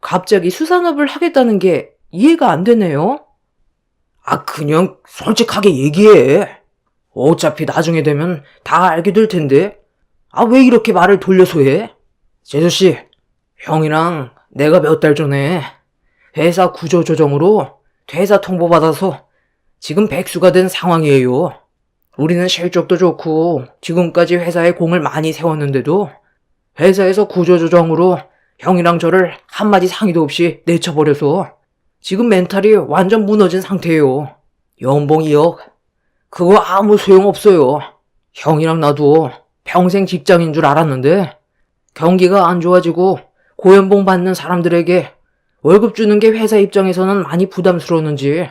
갑자기 수산업을 하겠다는 게 이해가 안 되네요. 그냥 솔직하게 얘기해. 어차피 나중에 되면 다 알게 될 텐데. 왜 이렇게 말을 돌려서 해? 제수씨, 형이랑 내가 몇 달 전에 회사 구조조정으로 퇴사 통보받아서 지금 백수가 된 상황이에요. 우리는 실적도 좋고 지금까지 회사에 공을 많이 세웠는데도 회사에서 구조조정으로 형이랑 저를 한마디 상의도 없이 내쳐버려서 지금 멘탈이 완전 무너진 상태예요. 연봉 2억. 그거 아무 소용없어요. 형이랑 나도 평생 직장인 줄 알았는데 경기가 안 좋아지고 고연봉 받는 사람들에게 월급 주는 게 회사 입장에서는 많이 부담스러웠는지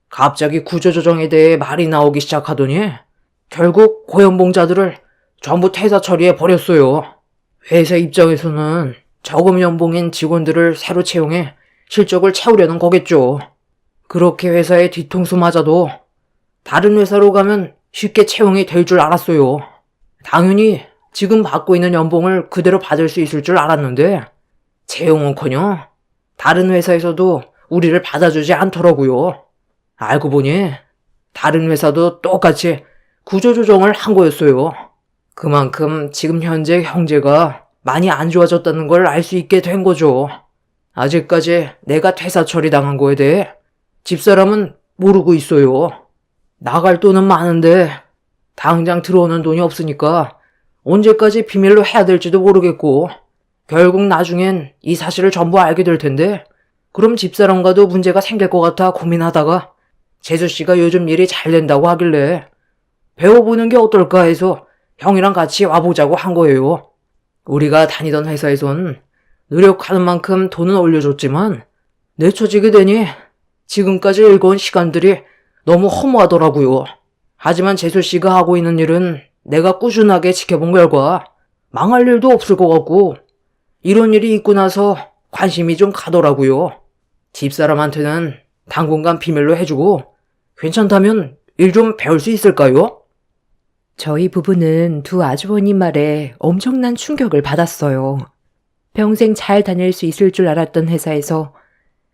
갑자기 구조조정에 대해 말이 나오기 시작하더니 결국 고연봉자들을 전부 퇴사 처리해 버렸어요. 회사 입장에서는 저금 연봉인 직원들을 새로 채용해 실적을 채우려는 거겠죠. 그렇게 회사의 뒤통수 맞아도 다른 회사로 가면 쉽게 채용이 될 줄 알았어요. 당연히 지금 받고 있는 연봉을 그대로 받을 수 있을 줄 알았는데 채용은커녕 다른 회사에서도 우리를 받아주지 않더라고요. 알고 보니 다른 회사도 똑같이 구조조정을 한 거였어요. 그만큼 지금 현재 형제가 많이 안 좋아졌다는 걸 알 수 있게 된 거죠. 아직까지 내가 퇴사 처리당한 거에 대해 집사람은 모르고 있어요. 나갈 돈은 많은데 당장 들어오는 돈이 없으니까 언제까지 비밀로 해야 될지도 모르겠고 결국 나중엔 이 사실을 전부 알게 될 텐데 그럼 집사람과도 문제가 생길 것 같아 고민하다가 재수씨가 요즘 일이 잘 된다고 하길래 배워보는 게 어떨까 해서 형이랑 같이 와보자고 한 거예요. 우리가 다니던 회사에선 노력하는 만큼 돈은 올려줬지만 내쳐지게 되니 지금까지 일궈온 시간들이 너무 허무하더라고요. 하지만 재수씨가 하고 있는 일은 내가 꾸준하게 지켜본 결과 망할 일도 없을 것 같고 이런 일이 있고 나서 관심이 좀 가더라고요. 집사람한테는 당분간 비밀로 해주고 괜찮다면 일 좀 배울 수 있을까요? 저희 부부는 두 아주버님 말에 엄청난 충격을 받았어요. 평생 잘 다닐 수 있을 줄 알았던 회사에서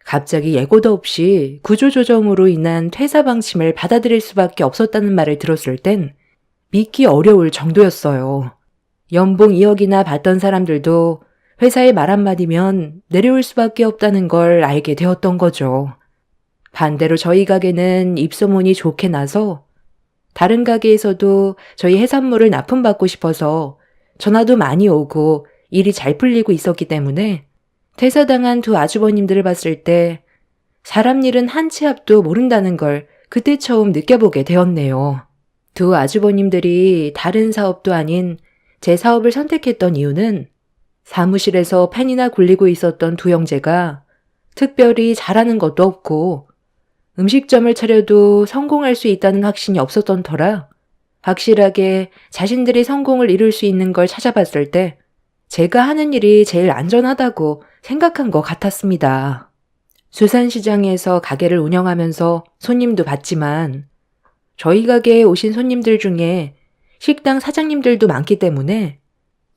갑자기 예고도 없이 구조조정으로 인한 퇴사 방침을 받아들일 수밖에 없었다는 말을 들었을 땐 믿기 어려울 정도였어요. 연봉 2억이나 받던 사람들도 회사의 말 한마디면 내려올 수밖에 없다는 걸 알게 되었던 거죠. 반대로 저희 가게는 입소문이 좋게 나서 다른 가게에서도 저희 해산물을 납품받고 싶어서 전화도 많이 오고 일이 잘 풀리고 있었기 때문에 퇴사당한 두 아주버님들을 봤을 때 사람 일은 한 치 앞도 모른다는 걸 그때 처음 느껴보게 되었네요. 두 아주버님들이 다른 사업도 아닌 제 사업을 선택했던 이유는 사무실에서 펜이나 굴리고 있었던 두 형제가 특별히 잘하는 것도 없고 음식점을 차려도 성공할 수 있다는 확신이 없었던 터라 확실하게 자신들이 성공을 이룰 수 있는 걸 찾아봤을 때 제가 하는 일이 제일 안전하다고 생각한 것 같았습니다. 수산시장에서 가게를 운영하면서 손님도 받지만 저희 가게에 오신 손님들 중에 식당 사장님들도 많기 때문에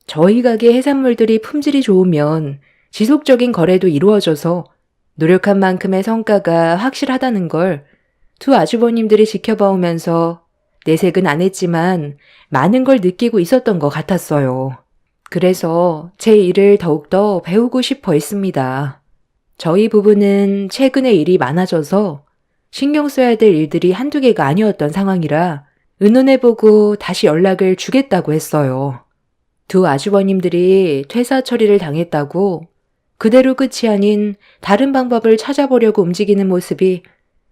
저희 가게 해산물들이 품질이 좋으면 지속적인 거래도 이루어져서 노력한 만큼의 성과가 확실하다는 걸 두 아주버님들이 지켜봐오면서 내색은 안 했지만 많은 걸 느끼고 있었던 것 같았어요. 그래서 제 일을 더욱더 배우고 싶어 했습니다. 저희 부부는 최근에 일이 많아져서 신경 써야 될 일들이 한두 개가 아니었던 상황이라 의논해보고 다시 연락을 주겠다고 했어요. 두 아주버님들이 퇴사 처리를 당했다고 그대로 끝이 아닌 다른 방법을 찾아보려고 움직이는 모습이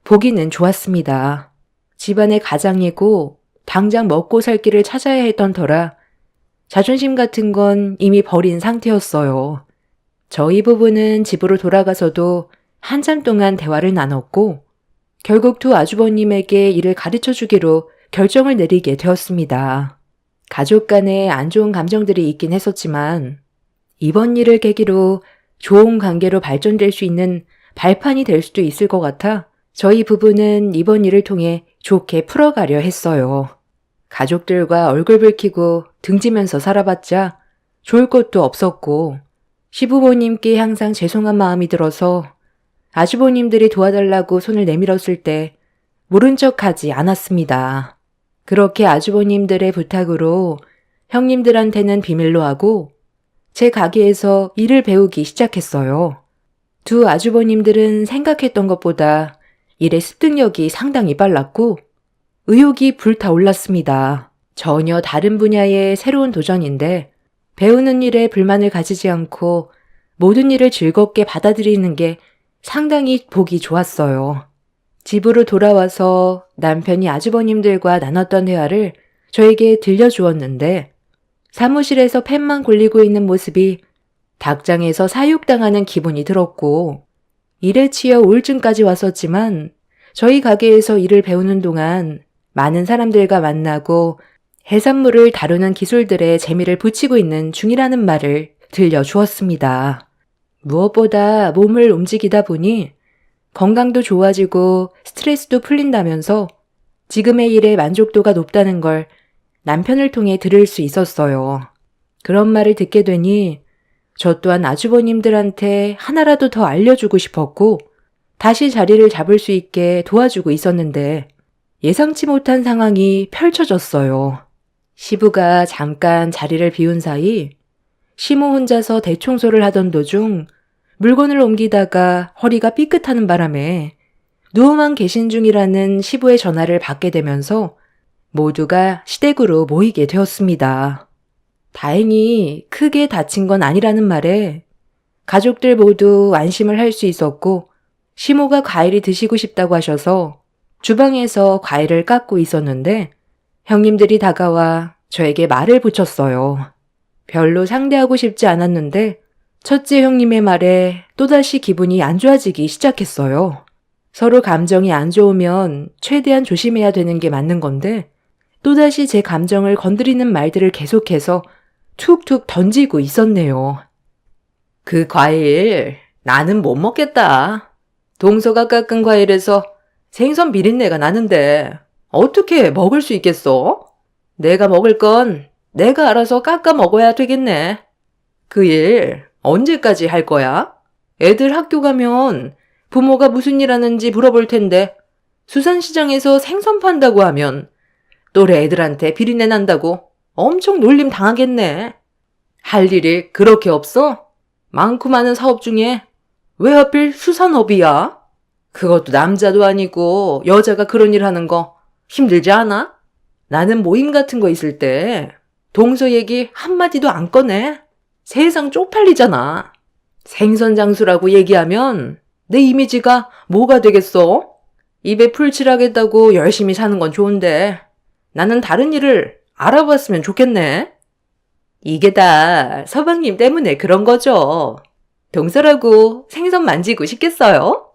보기는 좋았습니다. 집안의 가장이고 당장 먹고 살 길을 찾아야 했던 터라 자존심 같은 건 이미 버린 상태였어요. 저희 부부는 집으로 돌아가서도 한참 동안 대화를 나눴고 결국 두 아주버님에게 일을 가르쳐 주기로 결정을 내리게 되었습니다. 가족 간에 안 좋은 감정들이 있긴 했었지만 이번 일을 계기로 좋은 관계로 발전될 수 있는 발판이 될 수도 있을 것 같아 저희 부부는 이번 일을 통해 좋게 풀어가려 했어요. 가족들과 얼굴 붉히고 등지면서 살아봤자 좋을 것도 없었고 시부모님께 항상 죄송한 마음이 들어서 아주버님들이 도와달라고 손을 내밀었을 때 모른 척하지 않았습니다. 그렇게 아주버님들의 부탁으로 형님들한테는 비밀로 하고 제 가게에서 일을 배우기 시작했어요. 두 아주버님들은 생각했던 것보다 일의 습득력이 상당히 빨랐고 의욕이 불타올랐습니다. 전혀 다른 분야의 새로운 도전인데 배우는 일에 불만을 가지지 않고 모든 일을 즐겁게 받아들이는 게 상당히 보기 좋았어요. 집으로 돌아와서 남편이 아주버님들과 나눴던 대화를 저에게 들려주었는데 사무실에서 펜만 굴리고 있는 모습이 닭장에서 사육당하는 기분이 들었고 일에 치여 우울증까지 왔었지만 저희 가게에서 일을 배우는 동안 많은 사람들과 만나고 해산물을 다루는 기술들에 재미를 붙이고 있는 중이라는 말을 들려주었습니다. 무엇보다 몸을 움직이다 보니 건강도 좋아지고 스트레스도 풀린다면서 지금의 일에 만족도가 높다는 걸 남편을 통해 들을 수 있었어요. 그런 말을 듣게 되니 저 또한 아주버님들한테 하나라도 더 알려주고 싶었고 다시 자리를 잡을 수 있게 도와주고 있었는데 예상치 못한 상황이 펼쳐졌어요. 시부가 잠깐 자리를 비운 사이 시모 혼자서 대청소를 하던 도중 물건을 옮기다가 허리가 삐끗하는 바람에 누워만 계신 중이라는 시부의 전화를 받게 되면서 모두가 시댁으로 모이게 되었습니다. 다행히 크게 다친 건 아니라는 말에 가족들 모두 안심을 할 수 있었고 시모가 과일이 드시고 싶다고 하셔서 주방에서 과일을 깎고 있었는데 형님들이 다가와 저에게 말을 붙였어요. 별로 상대하고 싶지 않았는데 첫째 형님의 말에 또다시 기분이 안 좋아지기 시작했어요. 서로 감정이 안 좋으면 최대한 조심해야 되는 게 맞는 건데 또다시 제 감정을 건드리는 말들을 계속해서 툭툭 던지고 있었네요. 그 과일 나는 못 먹겠다. 동서가 깎은 과일에서 생선 비린내가 나는데 어떻게 먹을 수 있겠어? 내가 먹을 건 내가 알아서 깎아 먹어야 되겠네. 그 일 언제까지 할 거야? 애들 학교 가면 부모가 무슨 일 하는지 물어볼 텐데 수산시장에서 생선 판다고 하면 또래 애들한테 비린내 난다고 엄청 놀림 당하겠네. 할 일이 그렇게 없어? 많고 많은 사업 중에 왜 하필 수산업이야? 그것도 남자도 아니고 여자가 그런 일 하는 거 힘들지 않아? 나는 모임 같은 거 있을 때 동서 얘기 한마디도 안 꺼내. 세상 쪽팔리잖아. 생선 장수라고 얘기하면 내 이미지가 뭐가 되겠어? 입에 풀칠하겠다고 열심히 사는 건 좋은데 나는 다른 일을 알아봤으면 좋겠네. 이게 다 서방님 때문에 그런 거죠. 동서라고 생선 만지고 싶겠어요?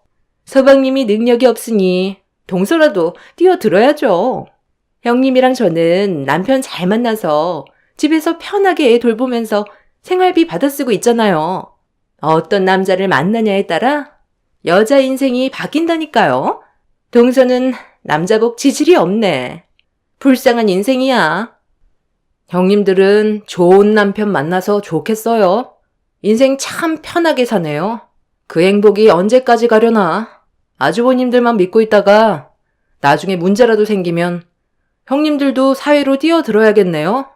서방님이 능력이 없으니 동서라도 뛰어들어야죠. 형님이랑 저는 남편 잘 만나서 집에서 편하게 애 돌보면서 생활비 받아 쓰고 있잖아요. 어떤 남자를 만나냐에 따라 여자 인생이 바뀐다니까요. 동서는 남자복 지질이 없네. 불쌍한 인생이야. 형님들은 좋은 남편 만나서 좋겠어요. 인생 참 편하게 사네요. 그 행복이 언제까지 가려나. 아주버님들만 믿고 있다가 나중에 문제라도 생기면 형님들도 사회로 뛰어들어야겠네요.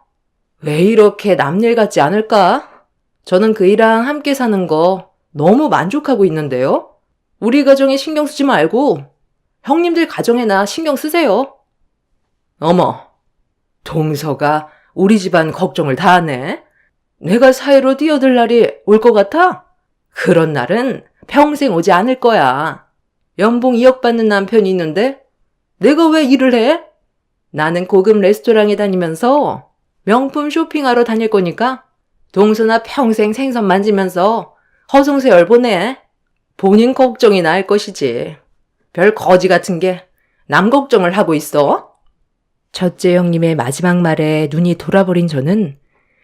왜 이렇게 남일 같지 않을까? 저는 그이랑 함께 사는 거 너무 만족하고 있는데요. 우리 가정에 신경 쓰지 말고 형님들 가정에나 신경 쓰세요. 어머, 동서가 우리 집안 걱정을 다 하네. 내가 사회로 뛰어들 날이 올 것 같아? 그런 날은 평생 오지 않을 거야. 연봉 2억 받는 남편이 있는데 내가 왜 일을 해? 나는 고급 레스토랑에 다니면서 명품 쇼핑하러 다닐 거니까 동서나 평생 생선 만지면서 허송세 열보내. 본인 걱정이 나을 것이지. 별 거지 같은 게 남 걱정을 하고 있어? 첫째 형님의 마지막 말에 눈이 돌아버린 저는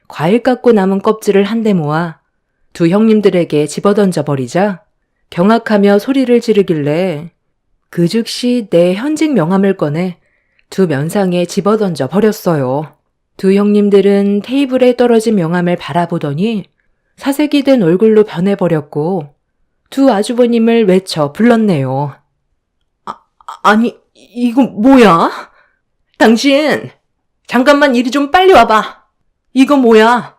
과일 깎고 남은 껍질을 한데 모아 두 형님들에게 집어던져 버리자 경악하며 소리를 지르길래 그 즉시 내 현직 명함을 꺼내 두 면상에 집어던져 버렸어요. 두 형님들은 테이블에 떨어진 명함을 바라보더니 사색이 된 얼굴로 변해버렸고 두 아주버님을 외쳐 불렀네요. 아니, 이거 뭐야? 당신, 잠깐만 이리 좀 빨리 와봐. 이거 뭐야?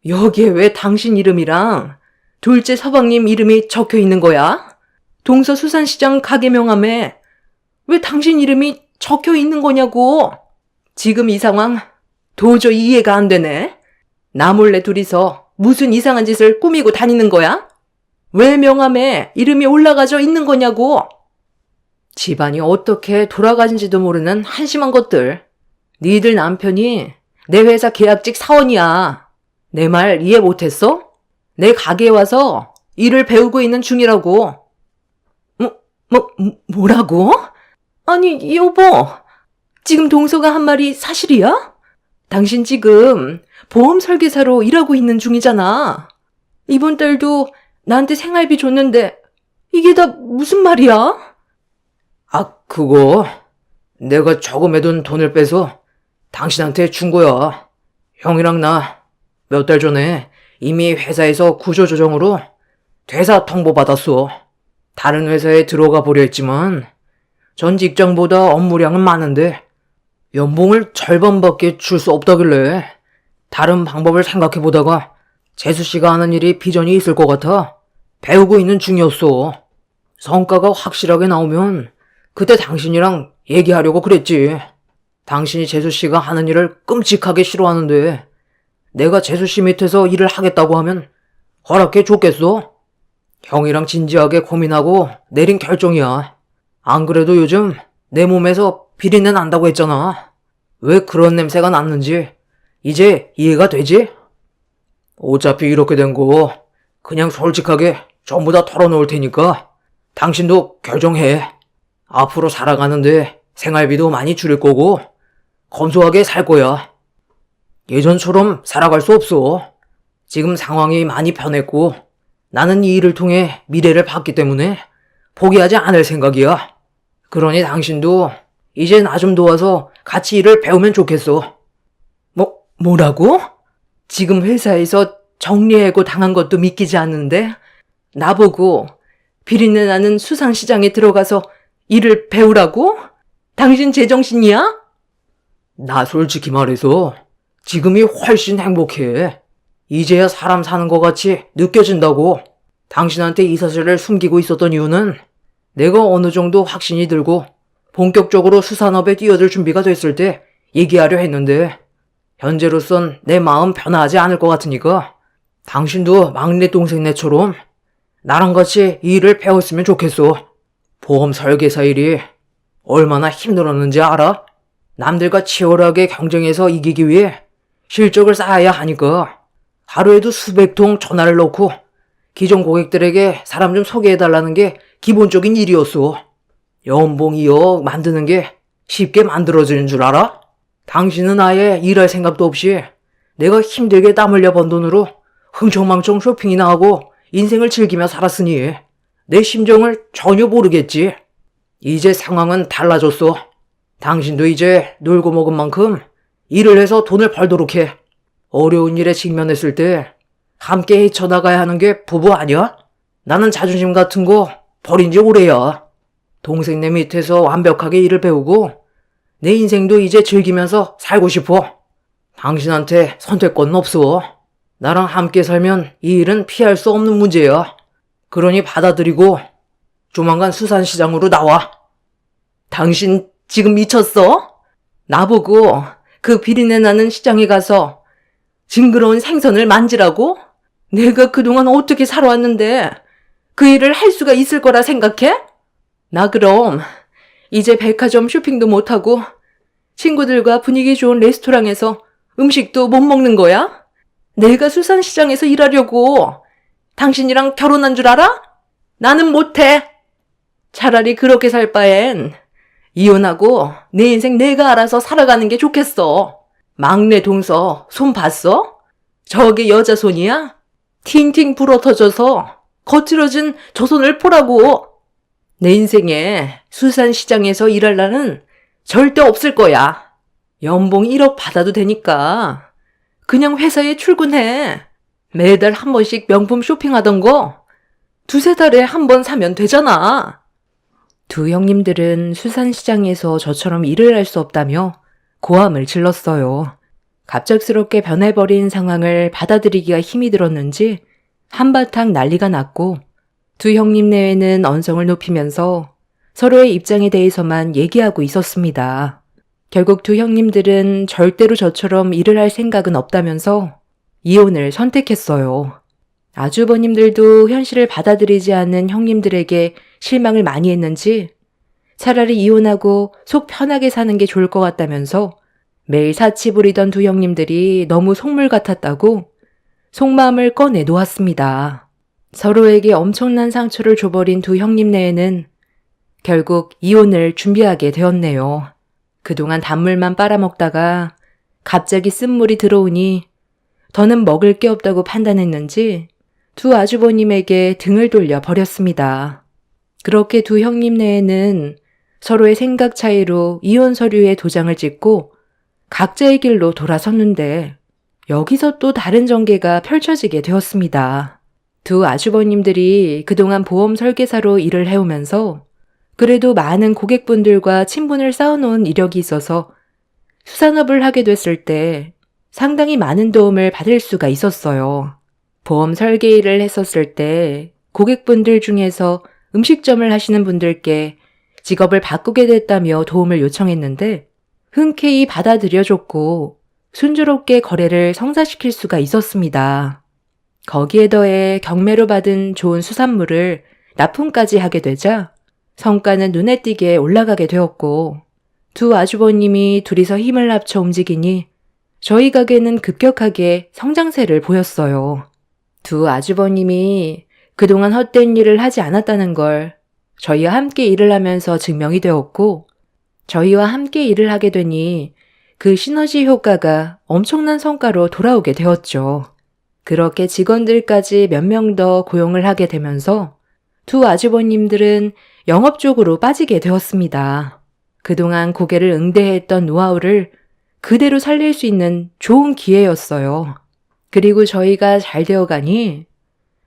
여기에 왜 당신 이름이랑 둘째 서방님 이름이 적혀 있는 거야? 동서수산시장 가게 명함에 왜 당신 이름이 적혀 있는 거냐고. 지금 이 상황 도저히 이해가 안 되네. 나 몰래 둘이서 무슨 이상한 짓을 꾸미고 다니는 거야? 왜 명함에 이름이 올라가져 있는 거냐고. 집안이 어떻게 돌아가는지도 모르는 한심한 것들. 니들 남편이 내 회사 계약직 사원이야. 내 말 이해 못했어? 내 가게에 와서 일을 배우고 있는 중이라고. 뭐라고? 아니, 여보. 지금 동서가 한 말이 사실이야? 당신 지금 보험 설계사로 일하고 있는 중이잖아. 이번 달도 나한테 생활비 줬는데 이게 다 무슨 말이야? 그거 내가 저금해둔 돈을 빼서 당신한테 준 거야. 형이랑 나 몇 달 전에 이미 회사에서 구조조정으로 퇴사 통보 받았어. 다른 회사에 들어가 보려 했지만 전 직장보다 업무량은 많은데 연봉을 절반밖에 줄 수 없다길래 다른 방법을 생각해 보다가 재수 씨가 하는 일이 비전이 있을 것 같아 배우고 있는 중이었어. 성과가 확실하게 나오면 그때 당신이랑 얘기하려고 그랬지. 당신이 재수 씨가 하는 일을 끔찍하게 싫어하는데 내가 재수 씨 밑에서 일을 하겠다고 하면 허락해 줬겠어? 형이랑 진지하게 고민하고 내린 결정이야. 안 그래도 요즘 내 몸에서 비린내 난다고 했잖아. 왜 그런 냄새가 났는지 이제 이해가 되지? 어차피 이렇게 된 거 그냥 솔직하게 전부 다 털어놓을 테니까 당신도 결정해. 앞으로 살아가는데 생활비도 많이 줄일 거고 검소하게 살 거야. 예전처럼 살아갈 수 없어. 지금 상황이 많이 변했고 나는 이 일을 통해 미래를 봤기 때문에 포기하지 않을 생각이야. 그러니 당신도 이제 나 좀 도와서 같이 일을 배우면 좋겠어. 뭐라고? 지금 회사에서 정리해고 당한 것도 믿기지 않는데 나보고 비린내 나는 수산시장에 들어가서 일을 배우라고? 당신 제정신이야? 나 솔직히 말해서 지금이 훨씬 행복해. 이제야 사람 사는 것 같이 느껴진다고. 당신한테 이 사실을 숨기고 있었던 이유는 내가 어느 정도 확신이 들고 본격적으로 수산업에 뛰어들 준비가 됐을 때 얘기하려 했는데 현재로선 내 마음 변화하지 않을 것 같으니까 당신도 막내 동생네처럼 나랑 같이 이 일을 배웠으면 좋겠어. 보험 설계사 일이 얼마나 힘들었는지 알아? 남들과 치열하게 경쟁해서 이기기 위해 실적을 쌓아야 하니까 하루에도 수백 통 전화를 넣고 기존 고객들에게 사람 좀 소개해달라는 게 기본적인 일이었어. 연봉 2억 만드는 게 쉽게 만들어지는 줄 알아? 당신은 아예 일할 생각도 없이 내가 힘들게 땀 흘려 번 돈으로 흥청망청 쇼핑이나 하고 인생을 즐기며 살았으니 내 심정을 전혀 모르겠지. 이제 상황은 달라졌어. 당신도 이제 놀고 먹은 만큼 일을 해서 돈을 벌도록 해. 어려운 일에 직면했을 때 함께 헤쳐나가야 하는 게 부부 아니야? 나는 자존심 같은 거 버린 지 오래야. 동생네 밑에서 완벽하게 일을 배우고 내 인생도 이제 즐기면서 살고 싶어. 당신한테 선택권은 없어. 나랑 함께 살면 이 일은 피할 수 없는 문제야. 그러니 받아들이고 조만간 수산시장으로 나와. 당신 지금 미쳤어? 나보고 그 비린내 나는 시장에 가서 징그러운 생선을 만지라고? 내가 그동안 어떻게 살아왔는데 그 일을 할 수가 있을 거라 생각해? 나 그럼 이제 백화점 쇼핑도 못하고 친구들과 분위기 좋은 레스토랑에서 음식도 못 먹는 거야? 내가 수산시장에서 일하려고 당신이랑 결혼한 줄 알아? 나는 못해. 차라리 그렇게 살 바엔 이혼하고 내 인생 내가 알아서 살아가는 게 좋겠어. 막내 동서 손 봤어? 저게 여자 손이야? 팅팅 불어터져서 거칠어진 조선을 보라고. 내 인생에 수산시장에서 일할 날은 절대 없을 거야. 연봉 1억 받아도 되니까 그냥 회사에 출근해. 매달 한 번씩 명품 쇼핑하던 거 두세 달에 한 번 사면 되잖아. 두 형님들은 수산시장에서 저처럼 일을 할 수 없다며 고함을 질렀어요. 갑작스럽게 변해버린 상황을 받아들이기가 힘이 들었는지 한바탕 난리가 났고 두 형님 내외는 언성을 높이면서 서로의 입장에 대해서만 얘기하고 있었습니다. 결국 두 형님들은 절대로 저처럼 일을 할 생각은 없다면서 이혼을 선택했어요. 아주버님들도 현실을 받아들이지 않는 형님들에게 실망을 많이 했는지 차라리 이혼하고 속 편하게 사는 게 좋을 것 같다면서 매일 사치 부리던 두 형님들이 너무 속물 같았다고 속마음을 꺼내 놓았습니다. 서로에게 엄청난 상처를 줘버린 두 형님 내에는 결국 이혼을 준비하게 되었네요. 그동안 단물만 빨아먹다가 갑자기 쓴물이 들어오니 더는 먹을 게 없다고 판단했는지 두 아주버님에게 등을 돌려 버렸습니다. 그렇게 두 형님 내에는 서로의 생각 차이로 이혼 서류에 도장을 찍고 각자의 길로 돌아섰는데 여기서 또 다른 전개가 펼쳐지게 되었습니다. 두 아주버님들이 그동안 보험 설계사로 일을 해오면서 그래도 많은 고객분들과 친분을 쌓아놓은 이력이 있어서 수산업을 하게 됐을 때 상당히 많은 도움을 받을 수가 있었어요. 보험 설계 일을 했었을 때 고객분들 중에서 음식점을 하시는 분들께 직업을 바꾸게 됐다며 도움을 요청했는데 흔쾌히 받아들여줬고 순조롭게 거래를 성사시킬 수가 있었습니다. 거기에 더해 경매로 받은 좋은 수산물을 납품까지 하게 되자 성과는 눈에 띄게 올라가게 되었고 두 아주버님이 둘이서 힘을 합쳐 움직이니 저희 가게는 급격하게 성장세를 보였어요. 두 아주버님이 그동안 헛된 일을 하지 않았다는 걸 저희와 함께 일을 하면서 증명이 되었고 저희와 함께 일을 하게 되니 그 시너지 효과가 엄청난 성과로 돌아오게 되었죠. 그렇게 직원들까지 몇 명 더 고용을 하게 되면서 두 아주버님들은 영업 쪽으로 빠지게 되었습니다. 그동안 고개를 응대했던 노하우를 그대로 살릴 수 있는 좋은 기회였어요. 그리고 저희가 잘 되어가니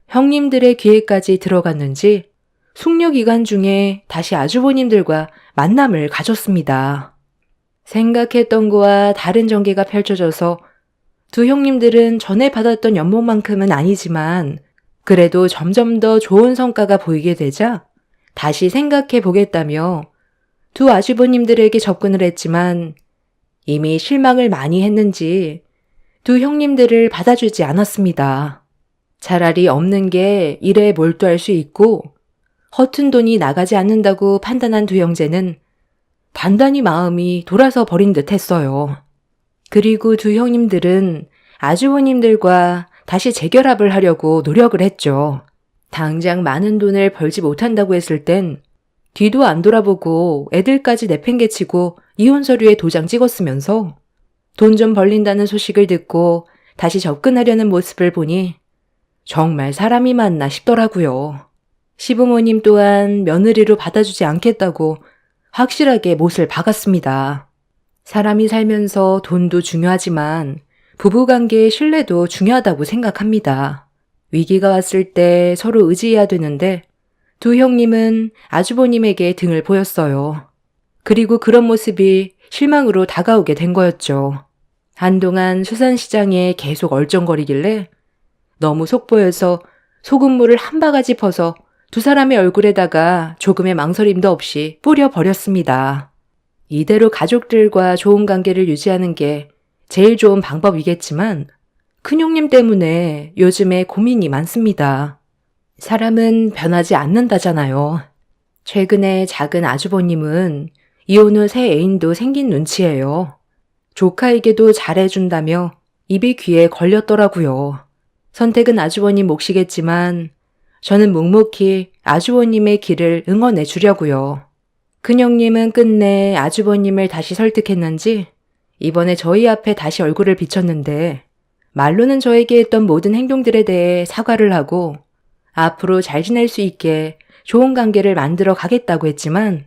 형님들의 기회까지 들어갔는지 숙려 기간 중에 다시 아주버님들과 만남을 가졌습니다. 생각했던 거와 다른 전개가 펼쳐져서 두 형님들은 전에 받았던 연봉만큼은 아니지만 그래도 점점 더 좋은 성과가 보이게 되자 다시 생각해 보겠다며 두 아주버님들에게 접근을 했지만 이미 실망을 많이 했는지 두 형님들을 받아주지 않았습니다. 차라리 없는 게 일에 몰두할 수 있고 허튼 돈이 나가지 않는다고 판단한 두 형제는 단단히 마음이 돌아서 버린 듯 했어요. 그리고 두 형님들은 아주버님들과 다시 재결합을 하려고 노력을 했죠. 당장 많은 돈을 벌지 못한다고 했을 땐 뒤도 안 돌아보고 애들까지 내팽개치고 이혼 서류에 도장 찍었으면서 돈 좀 벌린다는 소식을 듣고 다시 접근하려는 모습을 보니 정말 사람이 맞나 싶더라고요. 시부모님 또한 며느리로 받아주지 않겠다고 확실하게 못을 박았습니다. 사람이 살면서 돈도 중요하지만 부부관계의 신뢰도 중요하다고 생각합니다. 위기가 왔을 때 서로 의지해야 되는데 두 형님은 아주버님에게 등을 보였어요. 그리고 그런 모습이 실망으로 다가오게 된 거였죠. 한동안 수산시장에 계속 얼쩡거리길래 너무 속보여서 소금물을 한 바가지 퍼서 두 사람의 얼굴에다가 조금의 망설임도 없이 뿌려버렸습니다. 이대로 가족들과 좋은 관계를 유지하는 게 제일 좋은 방법이겠지만 큰형님 때문에 요즘에 고민이 많습니다. 사람은 변하지 않는다잖아요. 최근에 작은 아주버님은 이혼 후 새 애인도 생긴 눈치예요. 조카에게도 잘해준다며 입이 귀에 걸렸더라고요. 선택은 아주버님 몫이겠지만 저는 묵묵히 아주버님의 길을 응원해 주려고요. 큰형님은 끝내 아주버님을 다시 설득했는지 이번에 저희 앞에 다시 얼굴을 비쳤는데 말로는 저에게 했던 모든 행동들에 대해 사과를 하고 앞으로 잘 지낼 수 있게 좋은 관계를 만들어 가겠다고 했지만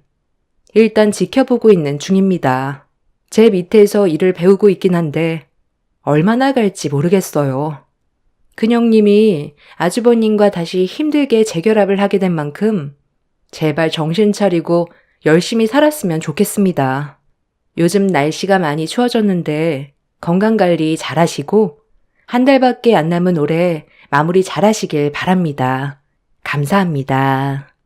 일단 지켜보고 있는 중입니다. 제 밑에서 일을 배우고 있긴 한데 얼마나 갈지 모르겠어요. 큰형님이 아주버님과 다시 힘들게 재결합을 하게 된 만큼 제발 정신 차리고 열심히 살았으면 좋겠습니다. 요즘 날씨가 많이 추워졌는데 건강관리 잘하시고 한 달밖에 안 남은 올해 마무리 잘하시길 바랍니다. 감사합니다.